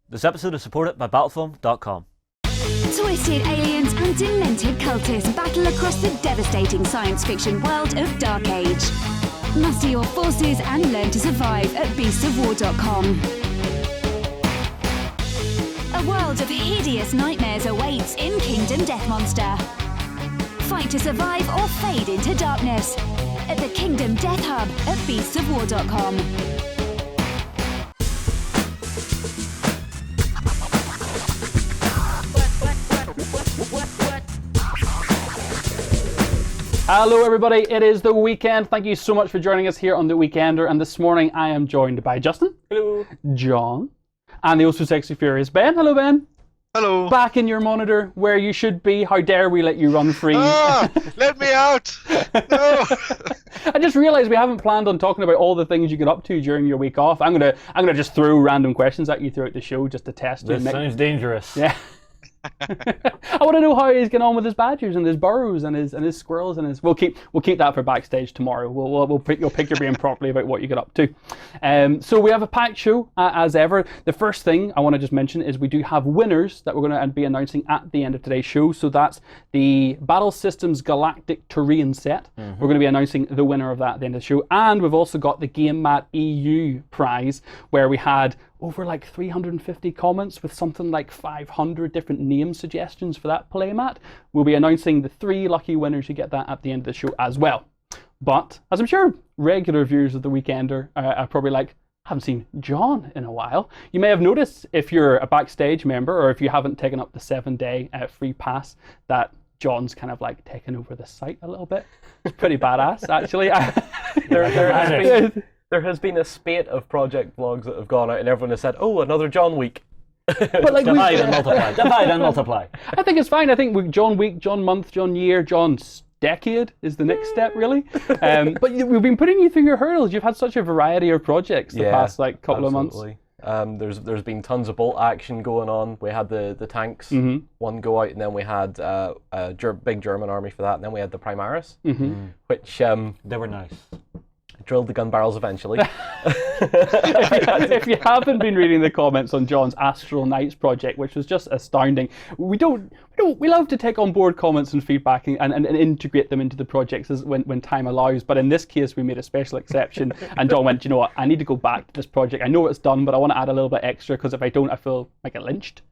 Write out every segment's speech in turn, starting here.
This episode is supported by Battlefoam.com. Twisted aliens and demented cultists battle across the devastating science fiction world of Dark Age. Muster your forces and learn to survive at beastsofwar.com. A world of hideous nightmares awaits in Kingdom Death Monster. Fight to survive or fade into darkness at the Kingdom Death Hub at beastsofwar.com. Hello everybody, it is the weekend. Thank you so much for joining us here on The Weekender, and this morning I am joined by Justin. Hello. John. And the also sexy furious Ben. Hello Ben. Hello. Back in your monitor where you should be. How dare we let you run free? Ah, let me out. No. I just realized we haven't planned on talking about all the things you get up to during your week off. I'm gonna just throw random questions at you throughout the show just to test you. This sounds dangerous. Yeah. I want to know how he's getting on with his badgers and his burrows and his squirrels and his. We'll keep that for backstage tomorrow. You'll pick your brain properly about what you get up to. So we have a packed show as ever. The first thing I want to just mention is we do have winners that we're going to be announcing at the end of today's show. So that's the Battle Systems Galactic Terrain set. We're going to be announcing the winner of that at the end of the show, and we've also got the Game Mat EU prize where we had over like 350 comments with something like 500 different name suggestions for that playmat. We'll be announcing the 3 lucky winners who get that at the end of the show as well. But, as I'm sure regular viewers of The Weekender are probably like, I haven't seen John in a while. You may have noticed if you're a Backstage member or if you haven't taken up the 7-day free pass that John's kind of like taken over the site a little bit. It's pretty badass, actually. There has been a spate of project vlogs that have gone out and everyone has said, oh, another John week. But like Divide and multiply. Divide and multiply. I think it's fine. I think John week, John month, John year, John's decade is the next step, really. But we've been putting you through your hurdles. You've had such a variety of projects the past like couple of months. There's been tons of bolt action going on. We had the tanks one go out, and then we had a big German army for that, and then we had the Primaris, which They were nice. drilled the gun barrels eventually. If you haven't been reading the comments on John's Astral Knights project, which was just astounding, we love to take on board comments and feedback and integrate them into the projects when time allows. But in this case, we made a special exception, and John went, you know what, I need to go back to this project. I know it's done, but I want to add a little bit extra because if I don't, I feel like I get lynched.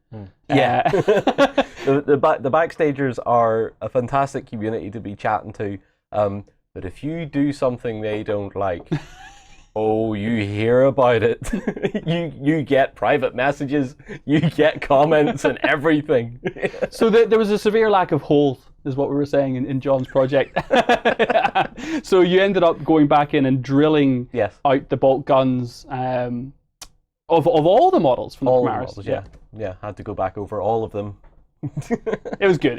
Yeah. The Backstagers are a fantastic community to be chatting to. But if you do something they don't like, oh, you hear about it. you get private messages, you get comments and everything. So there was a severe lack of holes, is what we were saying in John's project. So you ended up going back in and drilling out the bolt guns of all the models from the Primaris. Yeah, had to go back over all of them. It was good.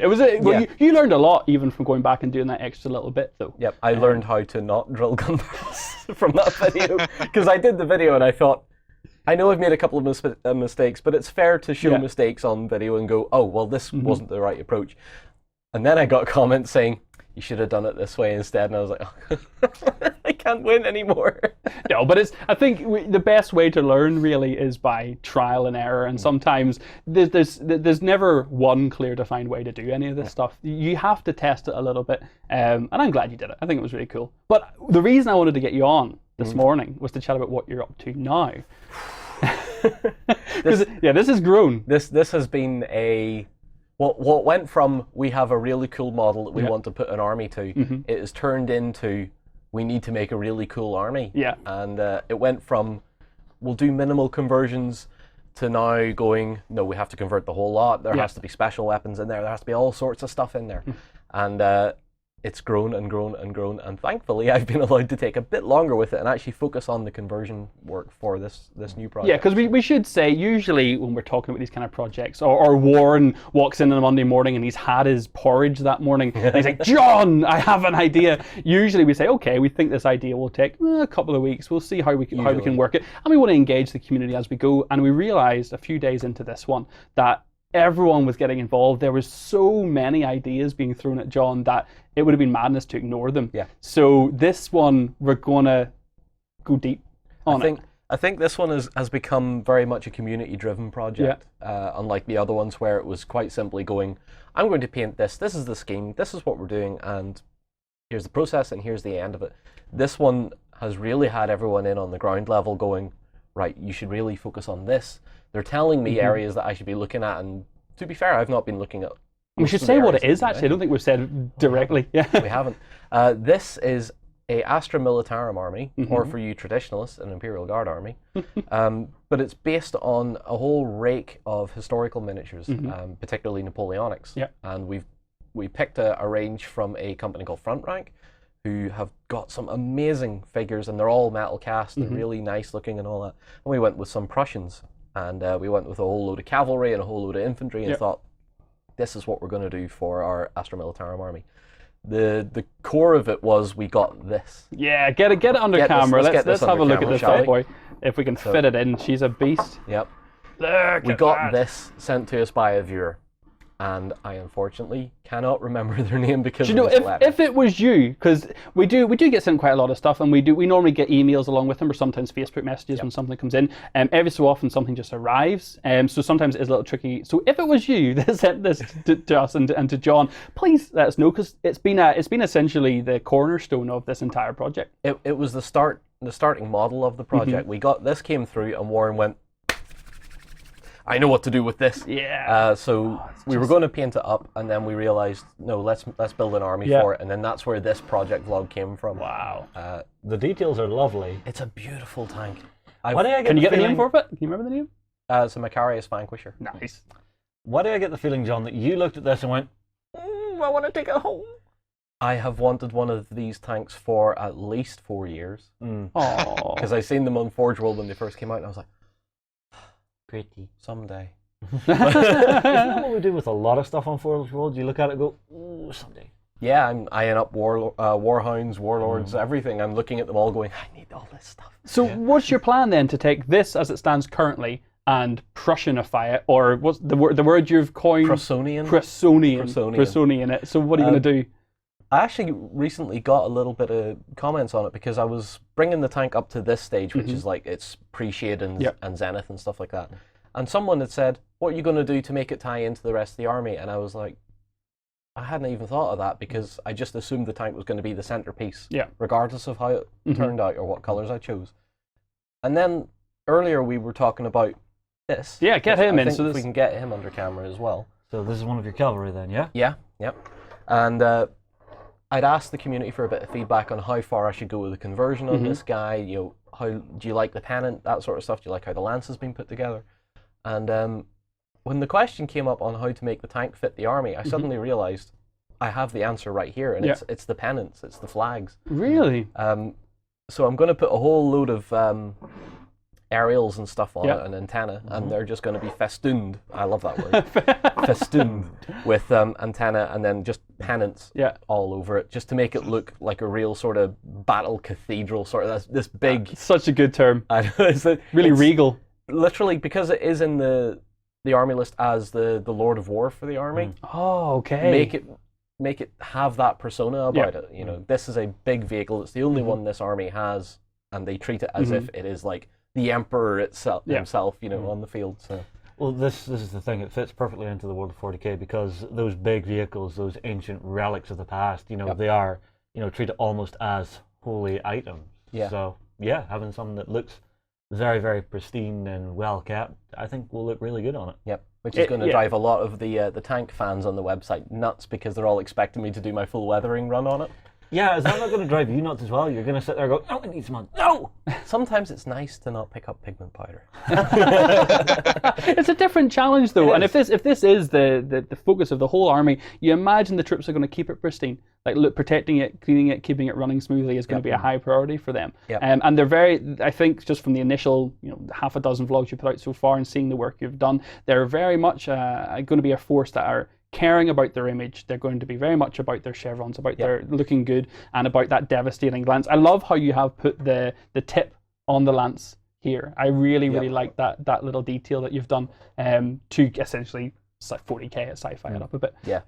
You learned a lot even from going back and doing that extra little bit, though. Yep, I learned how to not drill gun barrels from that video, because I did the video and I thought, I know I've made a couple of mistakes, but it's fair to show mistakes on video and go, oh, well, this wasn't the right approach. And then I got comments saying, you should have done it this way instead, and I was like, oh, I can't win anymore. No, but I think the best way to learn really is by trial and error, and sometimes there's never one clear defined way to do any of this stuff. You have to test it a little bit, and I'm glad you did it. I think it was really cool. But the reason I wanted to get you on this morning was to chat about what you're up to now. This has grown. This has been a... What went from, we have a really cool model that we want to put an army to, it has turned into, we need to make a really cool army. Yeah. And it went from, we'll do minimal conversions, to now going, no, we have to convert the whole lot. There has to be special weapons in there. There has to be all sorts of stuff in there. And it's grown and grown and grown. And thankfully, I've been allowed to take a bit longer with it and actually focus on the conversion work for this new project. Yeah, because we should say, usually when we're talking about these kind of projects, or Warren walks in on a Monday morning and he's had his porridge that morning, and he's like, John, I have an idea. Usually we say, okay, we think this idea will take a couple of weeks. We'll see how we can work it. And we want to engage the community as we go. And we realized a few days into this one that everyone was getting involved. There was so many ideas being thrown at John that it would have been madness to ignore them. Yeah. So this one, we're going to go deep on it. I think this one has become very much a community-driven project, unlike the other ones where it was quite simply going, I'm going to paint this, this is the scheme, this is what we're doing, and here's the process, and here's the end of it. This one has really had everyone in on the ground level going, right, you should really focus on this. They're telling me areas that I should be looking at, and to be fair, I've not been looking at. We should say what it is, actually. I don't think we've said it directly. We haven't. This is a Astra Militarum Army, or for you traditionalists, an Imperial Guard army. But it's based on a whole rake of historical miniatures, particularly Napoleonics. And we picked a range from a company called Front Rank, who have got some amazing figures, and they're all metal cast, they're really nice looking and all that. And we went with some Prussians, and we went with a whole load of cavalry and a whole load of infantry, and thought, this is what we're going to do for our Astra Militarum Army. The core of it was we got this. Yeah, get it under camera. Let's have a look at this bad boy. If we can fit it in. She's a beast. Yep. We got this sent to us by a viewer, and I unfortunately cannot remember their name because if it was you, because we do get sent quite a lot of stuff, and we normally get emails along with them, or sometimes Facebook messages when something comes in. Every so often something just arrives, so sometimes it's a little tricky. So if it was you that sent this to us and to John, please let us know, because it's been essentially the cornerstone of this entire project. It was the starting model of the project. We got this, came through, and Warren went, I know what to do with this. So we were going to paint it up, and then we realized, no, let's build an army for it, and then that's where this project vlog came from. Wow. The details are lovely. It's a beautiful tank. Can you get the name for it? Can you remember the name? It's a Macarius Vanquisher. Nice. Why do I get the feeling, John, that you looked at this and went, I want to take it home? I have wanted one of these tanks for at least 4 years. Because I seen them on Forge World when they first came out, and I was like, pretty someday. Isn't that what we do with a lot of stuff on Forge World? You look at it and go, ooh, someday. Yeah, I'm eyeing up warhounds, warlords, everything. I'm looking at them all going, I need all this stuff. So what's your plan then to take this as it stands currently and Prussianify it, or what's the word you've coined? Prussonian it. So what are you going to do? I actually recently got a little bit of comments on it, because I was bringing the tank up to this stage, which is like it's pre-shade and zenith and stuff like that. And someone had said, what are you going to do to make it tie into the rest of the army? And I was like, I hadn't even thought of that, because I just assumed the tank was going to be the centerpiece, regardless of how it turned out or what colors I chose. And then earlier we were talking about this. Yeah, get him in. So if we can get him under camera as well. So this is one of your cavalry then, yeah? Yeah, yep. And I'd asked the community for a bit of feedback on how far I should go with the conversion on this guy. You know, how do you like the pennant, that sort of stuff? Do you like how the lance has been put together? And when the question came up on how to make the tank fit the army, I suddenly realized I have the answer right here, and it's the pennants, it's the flags. Really? So I'm going to put a whole load of aerials and stuff on it, an antenna, and they're just going to be festooned. I love that word. Festooned with antenna, and then just pennants all over it, just to make it look like a real sort of battle cathedral, sort of this big. Such a good term. I know, it's regal. Literally, because it is in the army list as the Lord of War for the army. Oh, okay. Make it have that persona about it. You know, this is a big vehicle. It's the only one this army has, and they treat it as if it is like the Emperor himself, you know, on the field. So. Well, this is the thing. It fits perfectly into the world of 40k, because those big vehicles, those ancient relics of the past, you know, they are, you know, treated almost as holy items. Yeah. So yeah, having something that looks very, very pristine and well kept, I think will look really good on it. Yep. Which is going to drive a lot of the tank fans on the website nuts, because they're all expecting me to do my full weathering run on it. Yeah, is that not going to drive you nuts as well? You're going to sit there and go, no, it needs some. No! Sometimes it's nice to not pick up pigment powder. It's a different challenge, though. And if this is the focus of the whole army, you imagine the troops are going to keep it pristine. Like, protecting it, cleaning it, keeping it running smoothly is going to be a high priority for them. And they're very, I think, just from the initial, half a dozen vlogs you put out so far and seeing the work you've done, they're very much going to be a force that are caring about their image. They're going to be very much about their chevrons, about their looking good, and about that devastating lance. I love how you have put the tip on the lance here. I really like that little detail that you've done to essentially like 40k at sci-fi it up a bit. Yeah.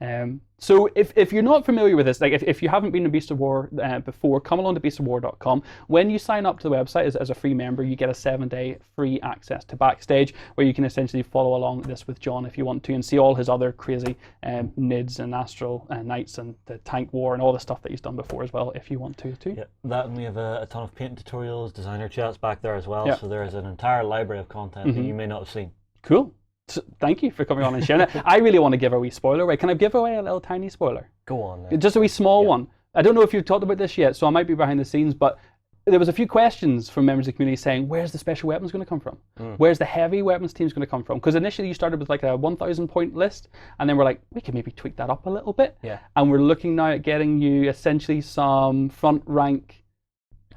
So if you're not familiar with this, like if you haven't been to Beast of War before, come along to beastofwar.com. When you sign up to the website as a free member, you get a 7-day free access to Backstage, where you can essentially follow along this with John if you want to, and see all his other crazy NIDs and Astral Knights and the tank war and all the stuff that he's done before as well, if you want to too. Yeah, that, and we have a ton of paint tutorials, designer chats back there as well. Yeah. So there is an entire library of content that you may not have seen. Cool. So, thank you for coming on and sharing it. I really want to give a wee spoiler away. Can I give away a little tiny spoiler? Go on then. Just a wee small one. I don't know if you've talked about this yet, so I might be behind the scenes, but there was a few questions from members of the community saying, where's the special weapons going to come from? Where's the heavy weapons teams going to come from? Because initially you started with like a 1,000 point list, and then we're like, we can maybe tweak that up a little bit. Yeah. And we're looking now at getting you essentially some front rank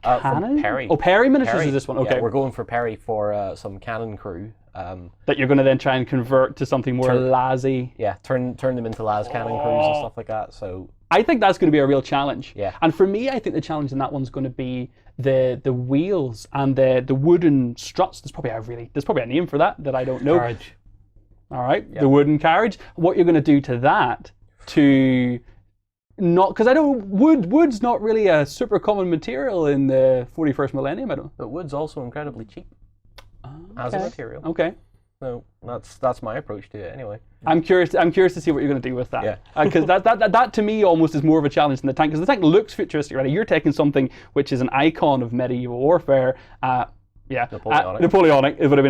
cannon? From Perry. Oh, Perry miniatures Perry. is this one? Okay. Yeah, we're going for Perry for some cannon crew. That you're going to then try and convert to something more lasy. Yeah, turn them into las cannon crews and stuff like that. So I think that's going to be a real challenge. Yeah. And for me, I think the challenge in that one's going to be the wheels and the wooden struts. There's probably a name for that I don't know. Carriage. All right, the wooden carriage. What you're going to do to that to not, because I don't, wood's not really a super common material in the 41st millennium. I don't. But wood's also incredibly cheap as a material. Okay. So that's my approach to it anyway. I'm curious to see what you're going to do with that. Yeah. Because that to me almost is more of a challenge than the tank, because the tank looks futuristic, right? You're taking something which is an icon of medieval warfare. Napoleonic. It would have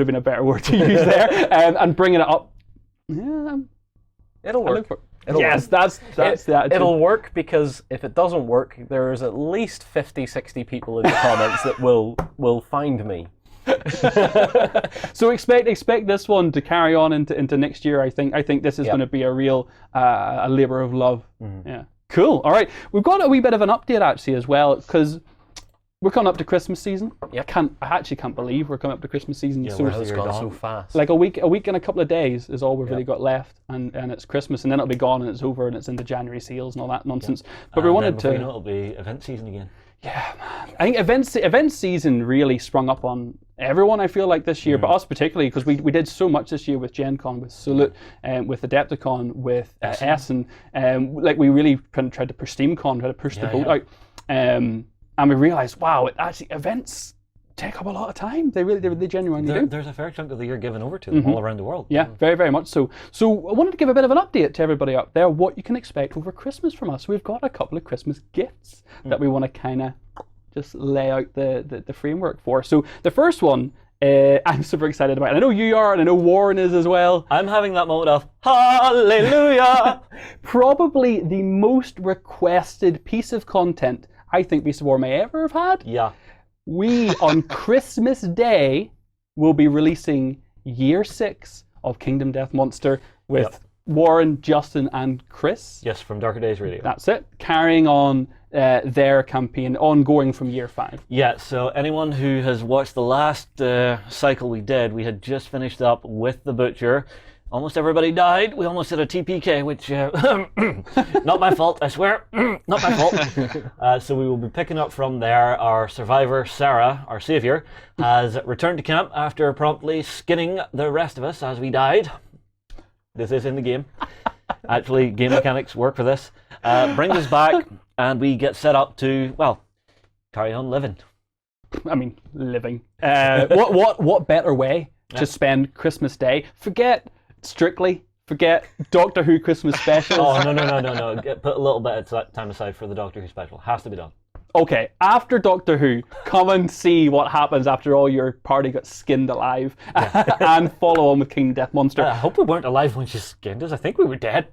been a better word to use there, and bringing it up. Yeah. It'll work. Yes, that's the attitude. It'll work, because if it doesn't work, there's at least 50, 60 people in the comments that will find me. So expect this one to carry on into next year. I think this is going to be a real a labor of love. Yeah, cool. All right, we've got a wee bit of an update actually as well, because we're coming up to Christmas season. Yep. I actually can't believe we're coming up to Christmas season. Yeah, so It's gone so fast. like a week and a couple of days is all we've really got left, and it's Christmas, and then it'll be gone and it's over, and it's into January sales and all that nonsense. But we wanted to. It'll be event season again. Yeah, man. I think event season really sprung up on everyone, I feel like, this year, but us particularly, because we did so much this year with Gen Con, with Salute, with Adepticon, with Essen. Like we really tried to push SteamCon, tried to push the boat out. And we realised, wow, actually events take up a lot of time. They genuinely do. There's a fair chunk of the year given over to them all around the world. Yeah, very, very much so. So I wanted to give a bit of an update to everybody out there, what you can expect over Christmas from us. We've got a couple of Christmas gifts that we want to kind of just lay out the framework for. So the first one, I'm super excited about. And I know you are, and I know Warren is as well. I'm having that moment of hallelujah. Probably the most requested piece of content I think Beast of War may ever have had. Yeah. We, on Christmas Day, will be releasing Year 6 of Kingdom Death Monster with Warren, Justin, and Chris. Yes, from Darker Days Radio. That's it. Carrying on their campaign, ongoing from Year 5. Yeah, so anyone who has watched the last cycle we did, we had just finished up with the Butcher. Almost everybody died. We almost did a TPK, which, not my fault, I swear. Not my fault. So we will be picking up from there. Our survivor, Sarah, our savior, has returned to camp after promptly skinning the rest of us as we died. This is in the game. Actually, game mechanics work for this. Brings us back, and we get set up to, well, carry on living. I mean, living. What better way to spend Christmas Day? Forget Strictly, forget Doctor Who Christmas specials. Oh, no. Put a little bit of time aside for the Doctor Who special. Has to be done. Okay, after Doctor Who, come and see what happens after all your party got skinned alive, and follow on with King Death Monster. I hope we weren't alive when she skinned us. I think we were dead.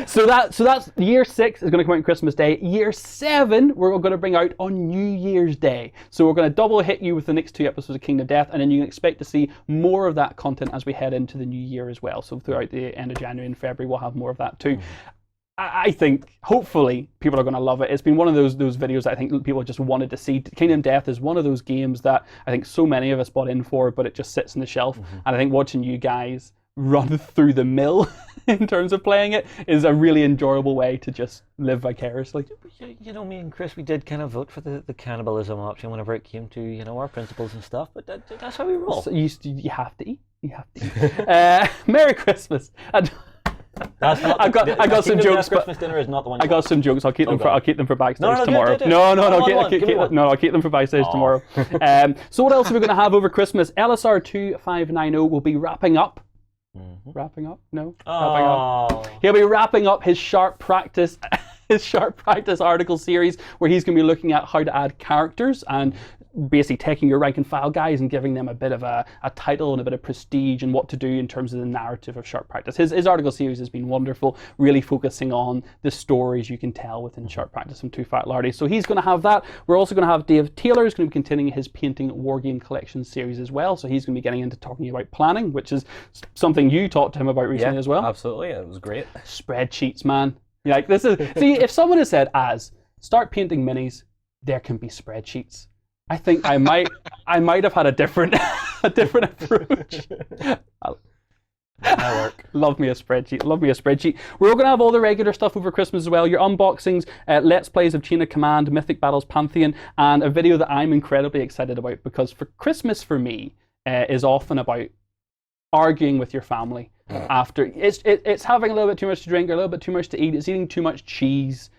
So that's Year 6 is going to come out on Christmas Day. Year 7 we're going to bring out on New Year's Day. So we're going to double hit you with the next 2 episodes of Kingdom Death, and then you can expect to see more of that content as we head into the new year as well. So throughout the end of January and February we'll have more of that too. I think, hopefully, people are going to love it. It's been one of those videos that I think people just wanted to see. Kingdom Death is one of those games that I think so many of us bought in for, but it just sits on the shelf. And I think watching you guys run through the mill in terms of playing it is a really enjoyable way to just live vicariously. You know, me and Chris, we did kind of vote for the cannibalism option whenever it came to, our principles and stuff, but that's how we roll. So you have to eat. You have to. Merry Christmas. That's not. I got some jokes. Christmas dinner is not the one. I got some jokes. I'll keep them. I'll keep them for backstage tomorrow. No. I'll keep them for backstage tomorrow. So what else are we going to have over Christmas? LSR 2590 will be wrapping up. Wrapping up? No. Wrapping up. He'll be wrapping up his Sharp Practice. His Sharp Practice article series, where he's going to be looking at how to add characters and basically taking your rank and file guys and giving them a bit of a title and a bit of prestige and what to do in terms of the narrative of Sharp Practice. His article series has been wonderful, really focusing on the stories you can tell within Sharp Practice from Too Fat Lardy. So he's going to have that. We're also going to have Dave Taylor, who's going to be continuing his Painting Wargame Collection series as well. So he's going to be getting into talking about planning, which is something you talked to him about recently as well. Absolutely, it was great. Spreadsheets, man. Like this is see, if someone has said, start painting minis, there can be spreadsheets. I think I might have had a different approach. That'll work. Love me a spreadsheet. We're going to have all the regular stuff over Christmas as well. Your unboxings, Let's Plays of Chain of Command, Mythic Battles Pantheon, and a video that I'm incredibly excited about, because for Christmas for me is often about arguing with your family after. It's having a little bit too much to drink, or a little bit too much to eat. It's eating too much cheese,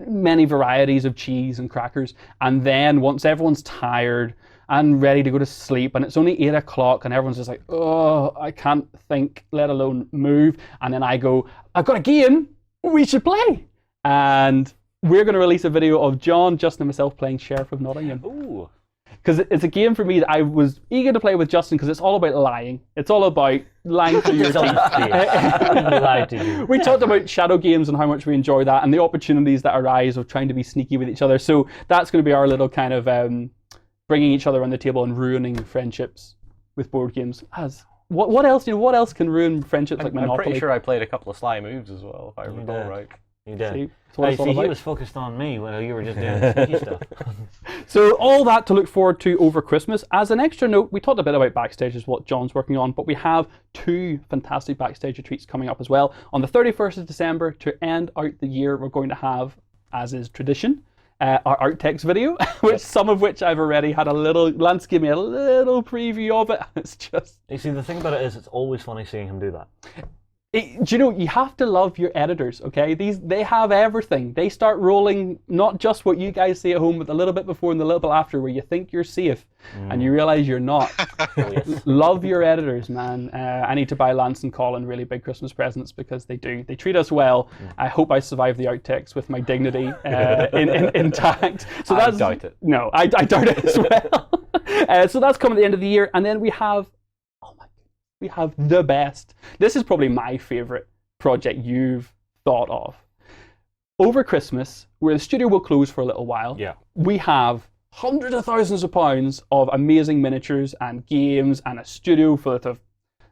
many varieties of cheese and crackers, and then once everyone's tired and ready to go to sleep and it's only 8 o'clock and everyone's just like, oh, I can't think, let alone move, and then I go, I've got a game we should play, and we're going to release a video of John, Justin and myself playing Sheriff of Nottingham. Ooh. Because it's a game for me that I was eager to play with Justin, because it's all about lying. It's all about lying to your team. Lie to you. We talked about shadow games and how much we enjoy that, and the opportunities that arise of trying to be sneaky with each other. So that's going to be our little kind of bringing each other around the table and ruining friendships with board games. What else? What else can ruin friendships like Monopoly? I'm pretty sure I played a couple of sly moves as well, if I recall right. You did. See? He was focused on me while you were just doing sneaky stuff. So all that to look forward to over Christmas. As an extra note, we talked a bit about Backstage, is what John's working on, but we have 2 fantastic Backstage retreats coming up as well. On the 31st of December, to end out the year, we're going to have, as is tradition, our art text video, some of which I've already had a little, Lance gave me a little preview of it. It's just... You see, the thing about it is, it's always funny seeing him do that. Do you know, you have to love your editors, okay? They have everything. They start rolling not just what you guys see at home, but a little bit before and a little bit after, where you think you're safe and you realize you're not. Love your editors, man. I need to buy Lance and Colin really big Christmas presents, because they do. They treat us well. I hope I survive the outtakes with my dignity intact. So I doubt it. No, I doubt it as well. So that's coming at the end of the year, and then we have the best. This is probably my favorite project you've thought of. Over Christmas, where the studio will close for a little while, we have hundreds of thousands of pounds of amazing miniatures and games and a studio full of,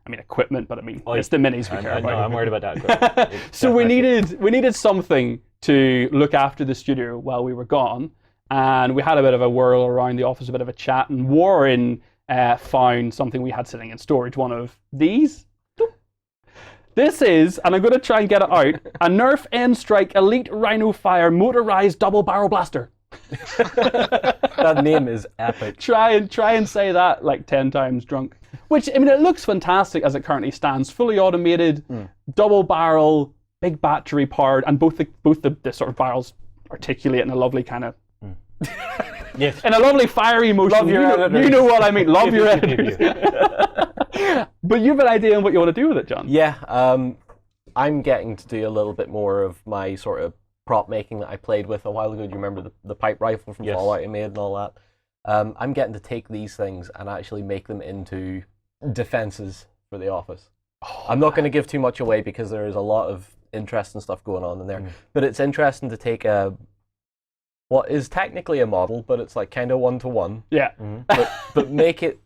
equipment, but it's the minis we care about. No, I'm worried about that equipment. So we needed something to look after the studio while we were gone, and we had a bit of a whirl around the office, a bit of a chat, and Warren found something we had sitting in storage, one of these. This is, and I'm going to try and get it out, a Nerf N-Strike Elite Rhino Fire Motorized Double Barrel Blaster. That name is epic. Try and say that like 10 times drunk. Which, it looks fantastic as it currently stands. Fully automated, double barrel, big battery powered, and both the sort of barrels articulate in a lovely kind of... Yes. In a lovely fiery motion. Love your editors. You know what I mean. Love your editors. But you have an idea on what you want to do with it, John. Yeah, I'm getting to do a little bit more of my sort of prop making that I played with a while ago. Do you remember the pipe rifle from Fallout I made and all that? I'm getting to take these things and actually make them into defenses for the office. I'm not going to give too much away, because there is a lot of interesting stuff going on in there. But it's interesting to take what is technically a model, but it's like kind of 1-to-1. Yeah. But make it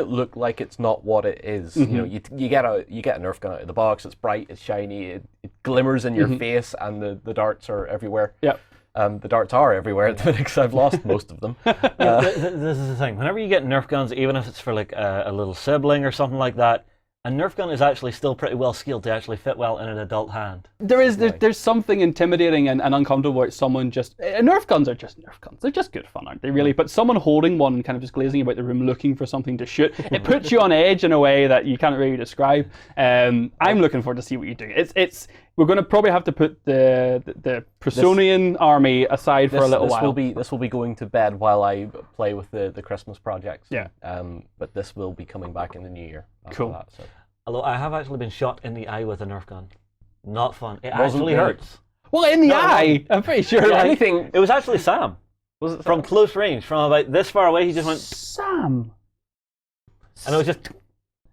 look like it's not what it is. You know, you get a Nerf gun out of the box. It's bright, it's shiny, it glimmers in your face, and the darts are everywhere. Yeah. The darts are everywhere at the minute, because I've lost most of them. This is the thing. Whenever you get Nerf guns, even if it's for like a little sibling or something like that, A Nerf gun is actually still pretty well skilled to actually fit well in an adult hand. There's something intimidating and uncomfortable about someone just... Nerf guns are just Nerf guns. They're just good fun, aren't they, really? But someone holding one and kind of just glazing about the room looking for something to shoot, it puts you on edge in a way that you can't really describe. I'm looking forward to see what you do. We're going to probably have to put the Prussonian Army aside for a little while. This will be going to bed while I play with the Christmas projects. Yeah. But this will be coming back in the new year. Cool. That, so. Although I have actually been shot in the eye with a Nerf gun. Not fun. It actually hurts. Well, in the eye, I'm pretty sure. Yeah, Like, it was actually Sam. Was it From close range, from about this far away, he just went... Sam. And it was just...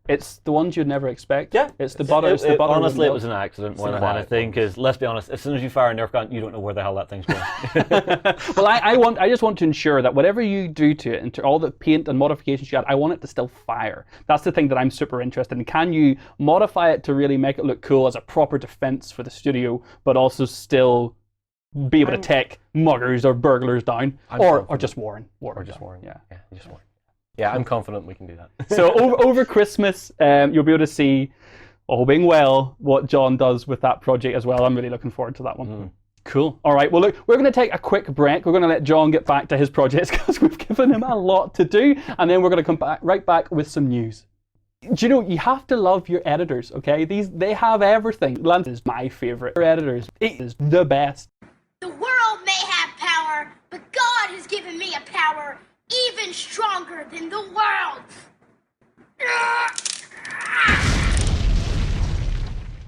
It's the ones you'd never expect. Yeah. It's the butter. It's the butter. Honestly, it was an accident more than anything, because let's be honest, as soon as you fire a Nerf gun, you don't know where the hell that thing's going. Well, I just want to ensure that whatever you do to it, and to all the paint and modifications you add, I want it to still fire. That's the thing that I'm super interested in. Can you modify it to really make it look cool as a proper defense for the studio, but also still be able to take muggers or burglars down, or just Warren. Or just Warren. Yeah. Just Warren. Yeah, I'm confident we can do that. So over Christmas, you'll be able to see, all being well, what John does with that project as well. I'm really looking forward to that one. Cool. All right, well, look, we're going to take a quick break. We're going to let John get back to his projects because we've given him a lot to do, and then we're going to come right back with some news. Do you know, you have to love your editors, okay? They have everything. Lance is my favorite editors. It is the best. The world may have power, but God has given me a power even stronger than the world.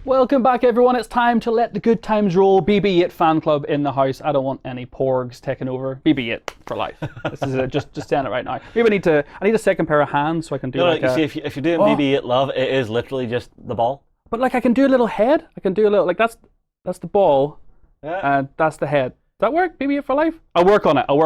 Welcome back, everyone. It's time to let the good times roll. BB8 fan club in the house. I don't want any porgs taking over. BB8 for life. This is just saying it right now. Maybe I need a second pair of hands so I can do you see, if you're doing BB8 love, it is literally just the ball. But like I can do a little head. I can do a little, like that's the ball. Yeah. And that's the head. Does that work? BB8 for life? I'll work on it. I'll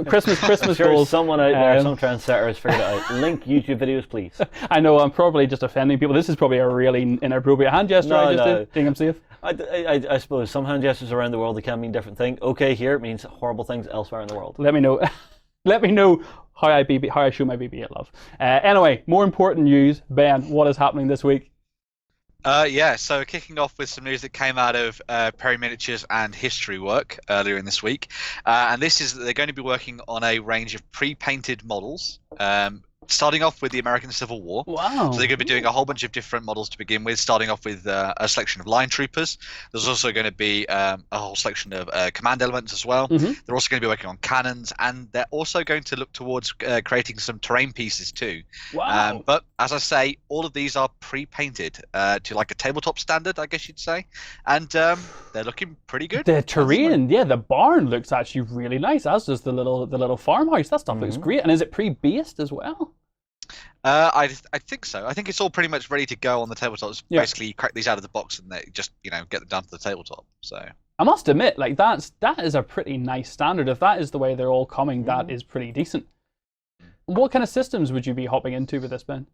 Christmas Sure, goals. someone out there, some trendsetter has figured it out. Link YouTube videos, please. I know I'm probably just offending people. This is probably a really inappropriate hand gesture I just did. Think I'm safe? I suppose some hand gestures around the world, they can mean different things. Okay, here it means horrible things elsewhere in the world. Let me know. Let me know how I show my BB8 love. Anyway, more important news. Ben, what is happening this week? So kicking off with some news that came out of Perry Miniatures and History Work earlier in this week. And this is that they're going to be working on a range of pre-painted models, starting off with the American Civil War. Wow. So they're going to be doing a whole bunch of different models to begin with, starting off with a selection of line troopers. There's also going to be a whole selection of command elements as well. Mm-hmm. They're also going to be working on cannons, and they're also going to look towards creating some terrain pieces too. Wow. But as I say, all of these are pre-painted to like a tabletop standard, I guess you'd say, and they're looking pretty good. The terrain, the barn looks actually really nice, as does the little farmhouse. That stuff looks great. And is it pre-based as well? I think so. I think it's all pretty much ready to go on the tabletops. Yeah. Basically, you crack these out of the box and they just get them down to the tabletop. So I must admit, like that is a pretty nice standard. If that is the way they're all coming, that is pretty decent. What kind of systems would you be hopping into with this, Ben?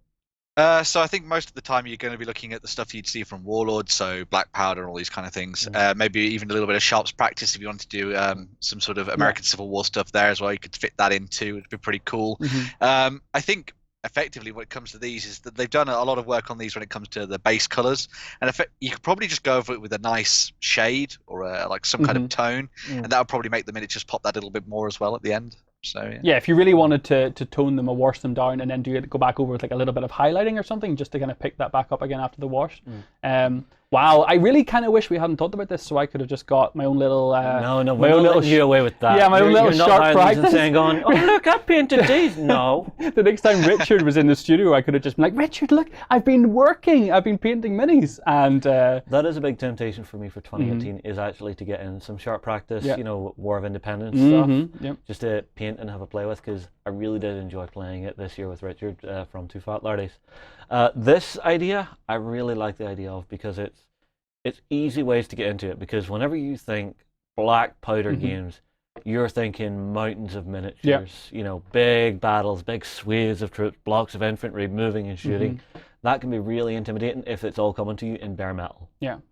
So I think most of the time you're going to be looking at the stuff you'd see from Warlords, so Black Powder and all these kind of things. Maybe even a little bit of Sharps practice if you want to do some sort of American Civil War stuff there as well. You could fit that in too. It'd be pretty cool. I think effectively when it comes to these is that they've done a lot of work on these when it comes to the base colors, and you could probably just go over it with a nice shade or like some kind of tone, and that would probably make the miniatures pop that a little bit more as well at the end. So yeah, if you really wanted to tone them or wash them down and then go back over with like a little bit of highlighting or something just to kind of pick that back up again after the wash. Wow, I really kind of wish we hadn't talked about this, so I could have just got my own little No, we're not letting you away with that. Yeah, my own little sharp practice. And saying, going, oh look, I painted these. No. The next time Richard was in the studio, I could have just been like, Richard, look, I've been painting minis, and that is a big temptation for me for 2018 is actually to get in some sharp practice, War of Independence stuff, just to paint and have a play with, because I really did enjoy playing it this year with Richard from Two Fat Lardies. This idea, I really like the idea of, because it's easy ways to get into it, because whenever you think black powder games, you're thinking mountains of miniatures, big battles, big swathes of troops, blocks of infantry moving and shooting. That can be really intimidating if it's all coming to you in bare metal. I'm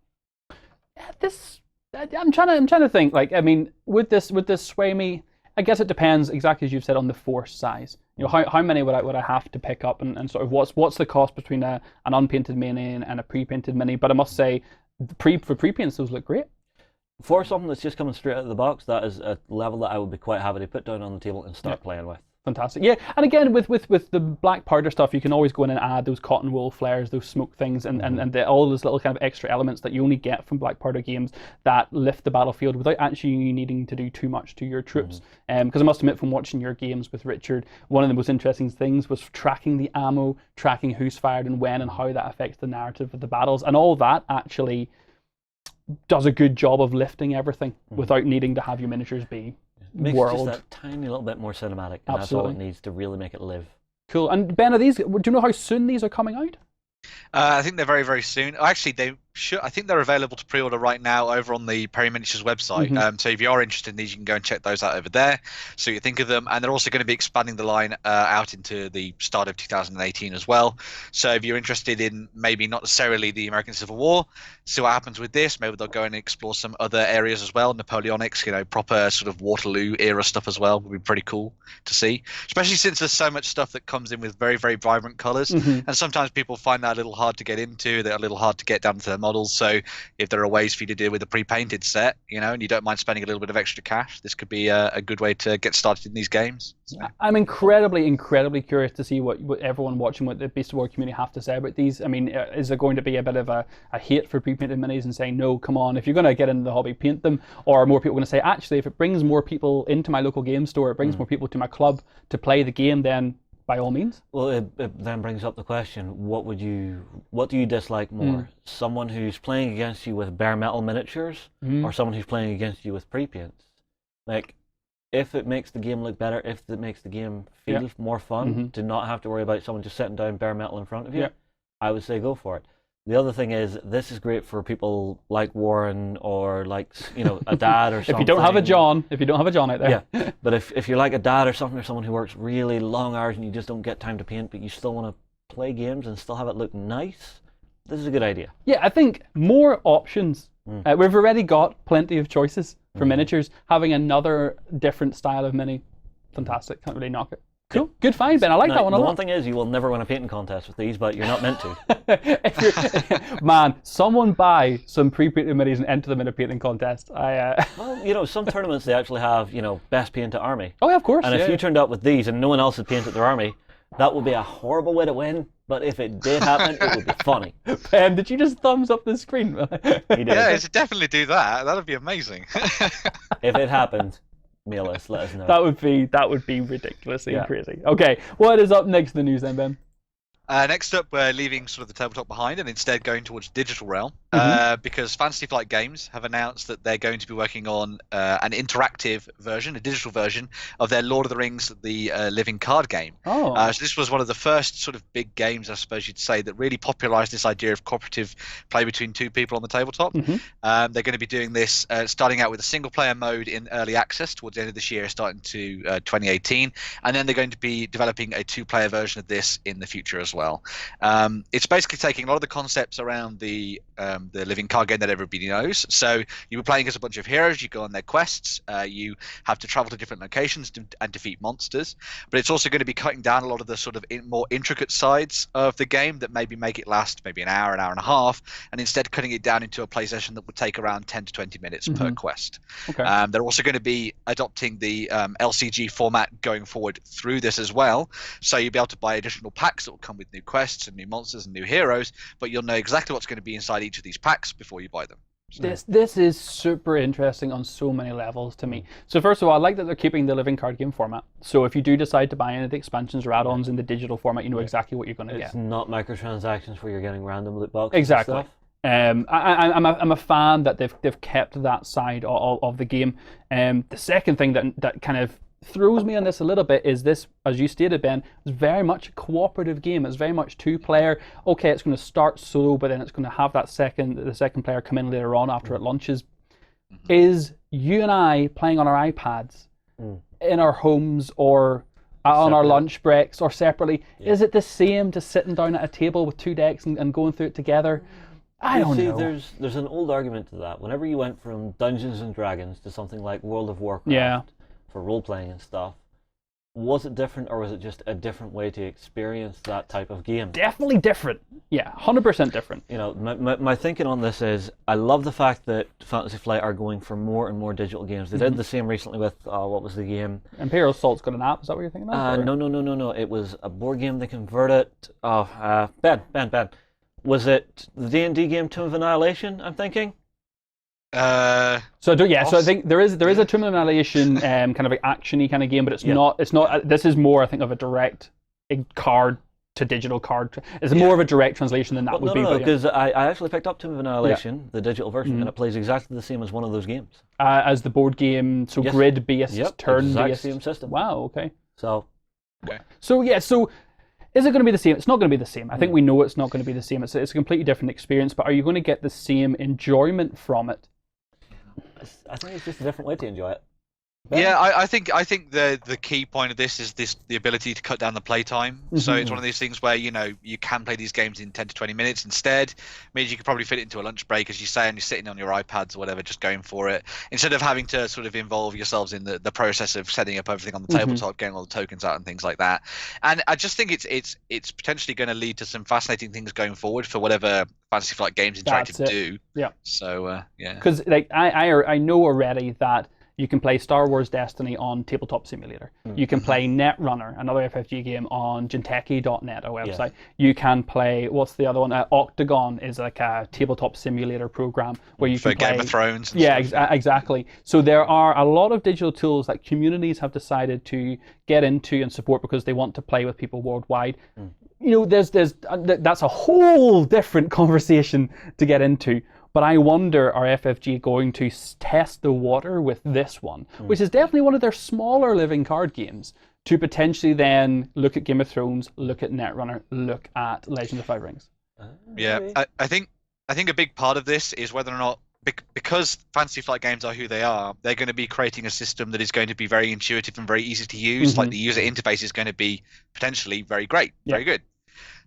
trying to think, like, I mean, with this sway me, I guess it depends, exactly as you've said, on the force size. You know, how many would I have to pick up, and sort of what's the cost between an unpainted mini and a pre-painted mini? But I must say, for pre-paints, those look great. For something that's just coming straight out of the box, that is a level that I would be quite happy to put down on the table and start playing with. Fantastic. Yeah, and again, with the black powder stuff, you can always go in and add those cotton wool flares, those smoke things, and all those little kind of extra elements that you only get from black powder games that lift the battlefield without actually needing to do too much to your troops. Because I must admit, from watching your games with Richard, one of the most interesting things was tracking the ammo, tracking who's fired and when, and how that affects the narrative of the battles, and all that actually does a good job of lifting everything without needing to have your miniatures be Makes world. just that tiny little bit more cinematic, and that's all it needs to really make it live. Cool. And Ben, do you know how soon these are coming out? I think they're very, very soon. Actually, I think they're available to pre-order right now over on the Perry Miniatures website. So if you are interested in these, you can go and check those out over there. So you think of them, and they're also going to be expanding the line out into the start of 2018 as well. So if you're interested in maybe not necessarily the American Civil War, see what happens with this. Maybe they'll go and explore some other areas as well. Napoleonics, proper sort of Waterloo era stuff as well would be pretty cool to see. Especially since there's so much stuff that comes in with very, very vibrant colors, and sometimes people find that a little hard to get into. They're a little hard to get down to their models. So if there are ways for you to deal with a pre-painted set, and you don't mind spending a little bit of extra cash, this could be a good way to get started in these games. So. I'm incredibly, incredibly curious to see what everyone watching, what the Beast of War community have to say about these. I mean, is there going to be a bit of a hate for pre-painted minis and saying, no, come on, if you're going to get into the hobby, paint them? Or are more people going to say, actually, if it brings more people into my local game store, it brings more people to my club to play the game, then by all means? Well, it then brings up the question, what do you dislike more? Someone who's playing against you with bare metal miniatures, or someone who's playing against you with pre-paints? Like, if it makes the game look better, if it makes the game feel more fun, to not have to worry about someone just sitting down bare metal in front of you, I would say go for it. The other thing is, this is great for people like Warren or like, a dad or something. If you don't have a John out there. Yeah, but if you're like a dad or something, or someone who works really long hours and you just don't get time to paint, but you still want to play games and still have it look nice, this is a good idea. Yeah, I think more options. We've already got plenty of choices for miniatures. Having another different style of mini, fantastic. Can't really knock it. Cool. Good find, Ben. I like that one a lot. The one thing is, you will never win a painting contest with these, but you're not meant to. Man, someone buy some pre-painted minis and enter them in a painting contest. Well, some tournaments, they actually have, best painted army. Oh, yeah, of course. And if you turned up with these and no one else had painted their army, that would be a horrible way to win. But if it did happen, it would be funny. Ben, did you just thumbs up the screen? He did. Yeah, it's definitely do that. That would be amazing. If it happened, mail us, let us know. That would be ridiculously crazy. Okay, what is up next in the news then, Ben? Next up, we're leaving sort of the tabletop behind and instead going towards the digital realm, because Fantasy Flight Games have announced that they're going to be working on an interactive version, a digital version of their Lord of the Rings, the living card game. So this was one of the first sort of big games, I suppose you'd say, that really popularized this idea of cooperative play between two people on the tabletop. They're going to be doing this, starting out with a single-player mode in early access towards the end of this year, starting to 2018, and then they're going to be developing a two-player version of this in the future as well. It's basically taking a lot of the concepts around the living card game that everybody knows. So you were playing as a bunch of heroes, you go on their quests, you have to travel to different locations and defeat monsters, but it's also going to be cutting down a lot of the sort of more intricate sides of the game that maybe make it last maybe an hour and a half, and instead cutting it down into a play session that would take around 10 to 20 minutes per quest. They're also going to be adopting the LCG format going forward through this as well, so you'll be able to buy additional packs that will come with new quests and new monsters and new heroes, but you'll know exactly what's going to be inside each of these packs before you buy them. This is super interesting on so many levels to me. So first of all, I like that they're keeping the living card game format. So if you do decide to buy any of the expansions or add-ons in the digital format, you know exactly what you're going to get. It's not microtransactions where you're getting random loot boxes. Exactly. And stuff. I'm a fan that they've kept that side of the game. The second thing that kind of throws me on this a little bit is this, as you stated, Ben, is very much a cooperative game. It's very much two-player. Okay, it's going to start solo, but then it's going to have the second player come in later on after it launches. Is you and I playing on our iPads in our homes or on our lunch breaks or separately? Is it the same to sitting down at a table with two decks and going through it together? I don't know. There's an old argument to that. Whenever you went from Dungeons and Dragons to something like World of Warcraft, for role-playing and stuff, was it different, or was it just a different way to experience that type of game? Definitely different. Yeah, 100% different. You know, my thinking on this is, I love the fact that Fantasy Flight are going for more and more digital games. They did the same recently with, what was the game? Imperial Assault's got an app, is that what you're thinking of? No. It was a board game they converted. Ben. Was it the D&D game Tomb of Annihilation, I'm thinking? So I think there is a Tomb of Annihilation kind of like action-y kind of game, but it's not. This is more, I think, of a direct card to digital card. It's more of a direct translation than that would be. No, because I actually picked up Tomb of Annihilation, the digital version, and it plays exactly the same as one of those games. As the board game, so grid-based, turn-based. Exact same system. Wow. Okay. So. Okay. So is it going to be the same? It's not going to be the same. I think we know it's not going to be the same. It's a completely different experience. But are you going to get the same enjoyment from it? I think it's just a different way to enjoy it. Yeah, I think the key point of this is the ability to cut down the playtime. So it's one of these things where, you know, you can play these games in 10 to 20 minutes instead. Means you could probably fit it into a lunch break, as you say, and you're sitting on your iPads or whatever, just going for it, instead of having to sort of involve yourselves in the process of setting up everything on the tabletop, getting all the tokens out and things like that. And I just think it's potentially going to lead to some fascinating things going forward for whatever Fantasy Flight Games Interactive do. Yeah. So yeah. Because like I know already that you can play Star Wars Destiny on Tabletop Simulator. You can play Netrunner, another FFG game, on Jinteki.net, a website. You can play, what's the other one? Octagon is like a tabletop simulator program where you can play... Game of Thrones. Exactly. So there are a lot of digital tools that communities have decided to get into and support because they want to play with people worldwide. You know, that's a whole different conversation to get into. But I wonder, are FFG going to test the water with this one, which is definitely one of their smaller living card games, to potentially then look at Game of Thrones, look at Netrunner, look at Legend of the Five Rings? Yeah, I think a big part of this is whether or not, because Fantasy Flight Games are who they are, they're going to be creating a system that is going to be very intuitive and very easy to use. Like the user interface is going to be potentially very great, very good.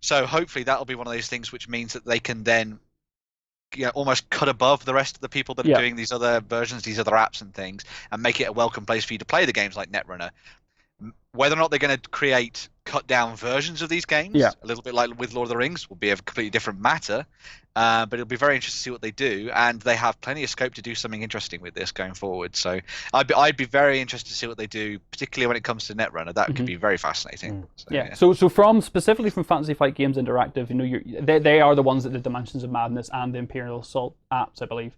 So hopefully that'll be one of those things which means that they can then almost cut above the rest of the people that are doing these other versions, these other apps and things, and make it a welcome place for you to play the games like Netrunner. Whether or not they're going to create cut down versions of these games, a little bit like with Lord of the Rings, will be a completely different matter. But it'll be very interesting to see what they do, and they have plenty of scope to do something interesting with this going forward. So I'd be very interested to see what they do, particularly when it comes to Netrunner. That could be very fascinating. So, So specifically from Fantasy Flight Games Interactive, you know, they are the ones that did Dimensions of Madness and the Imperial Assault apps, I believe.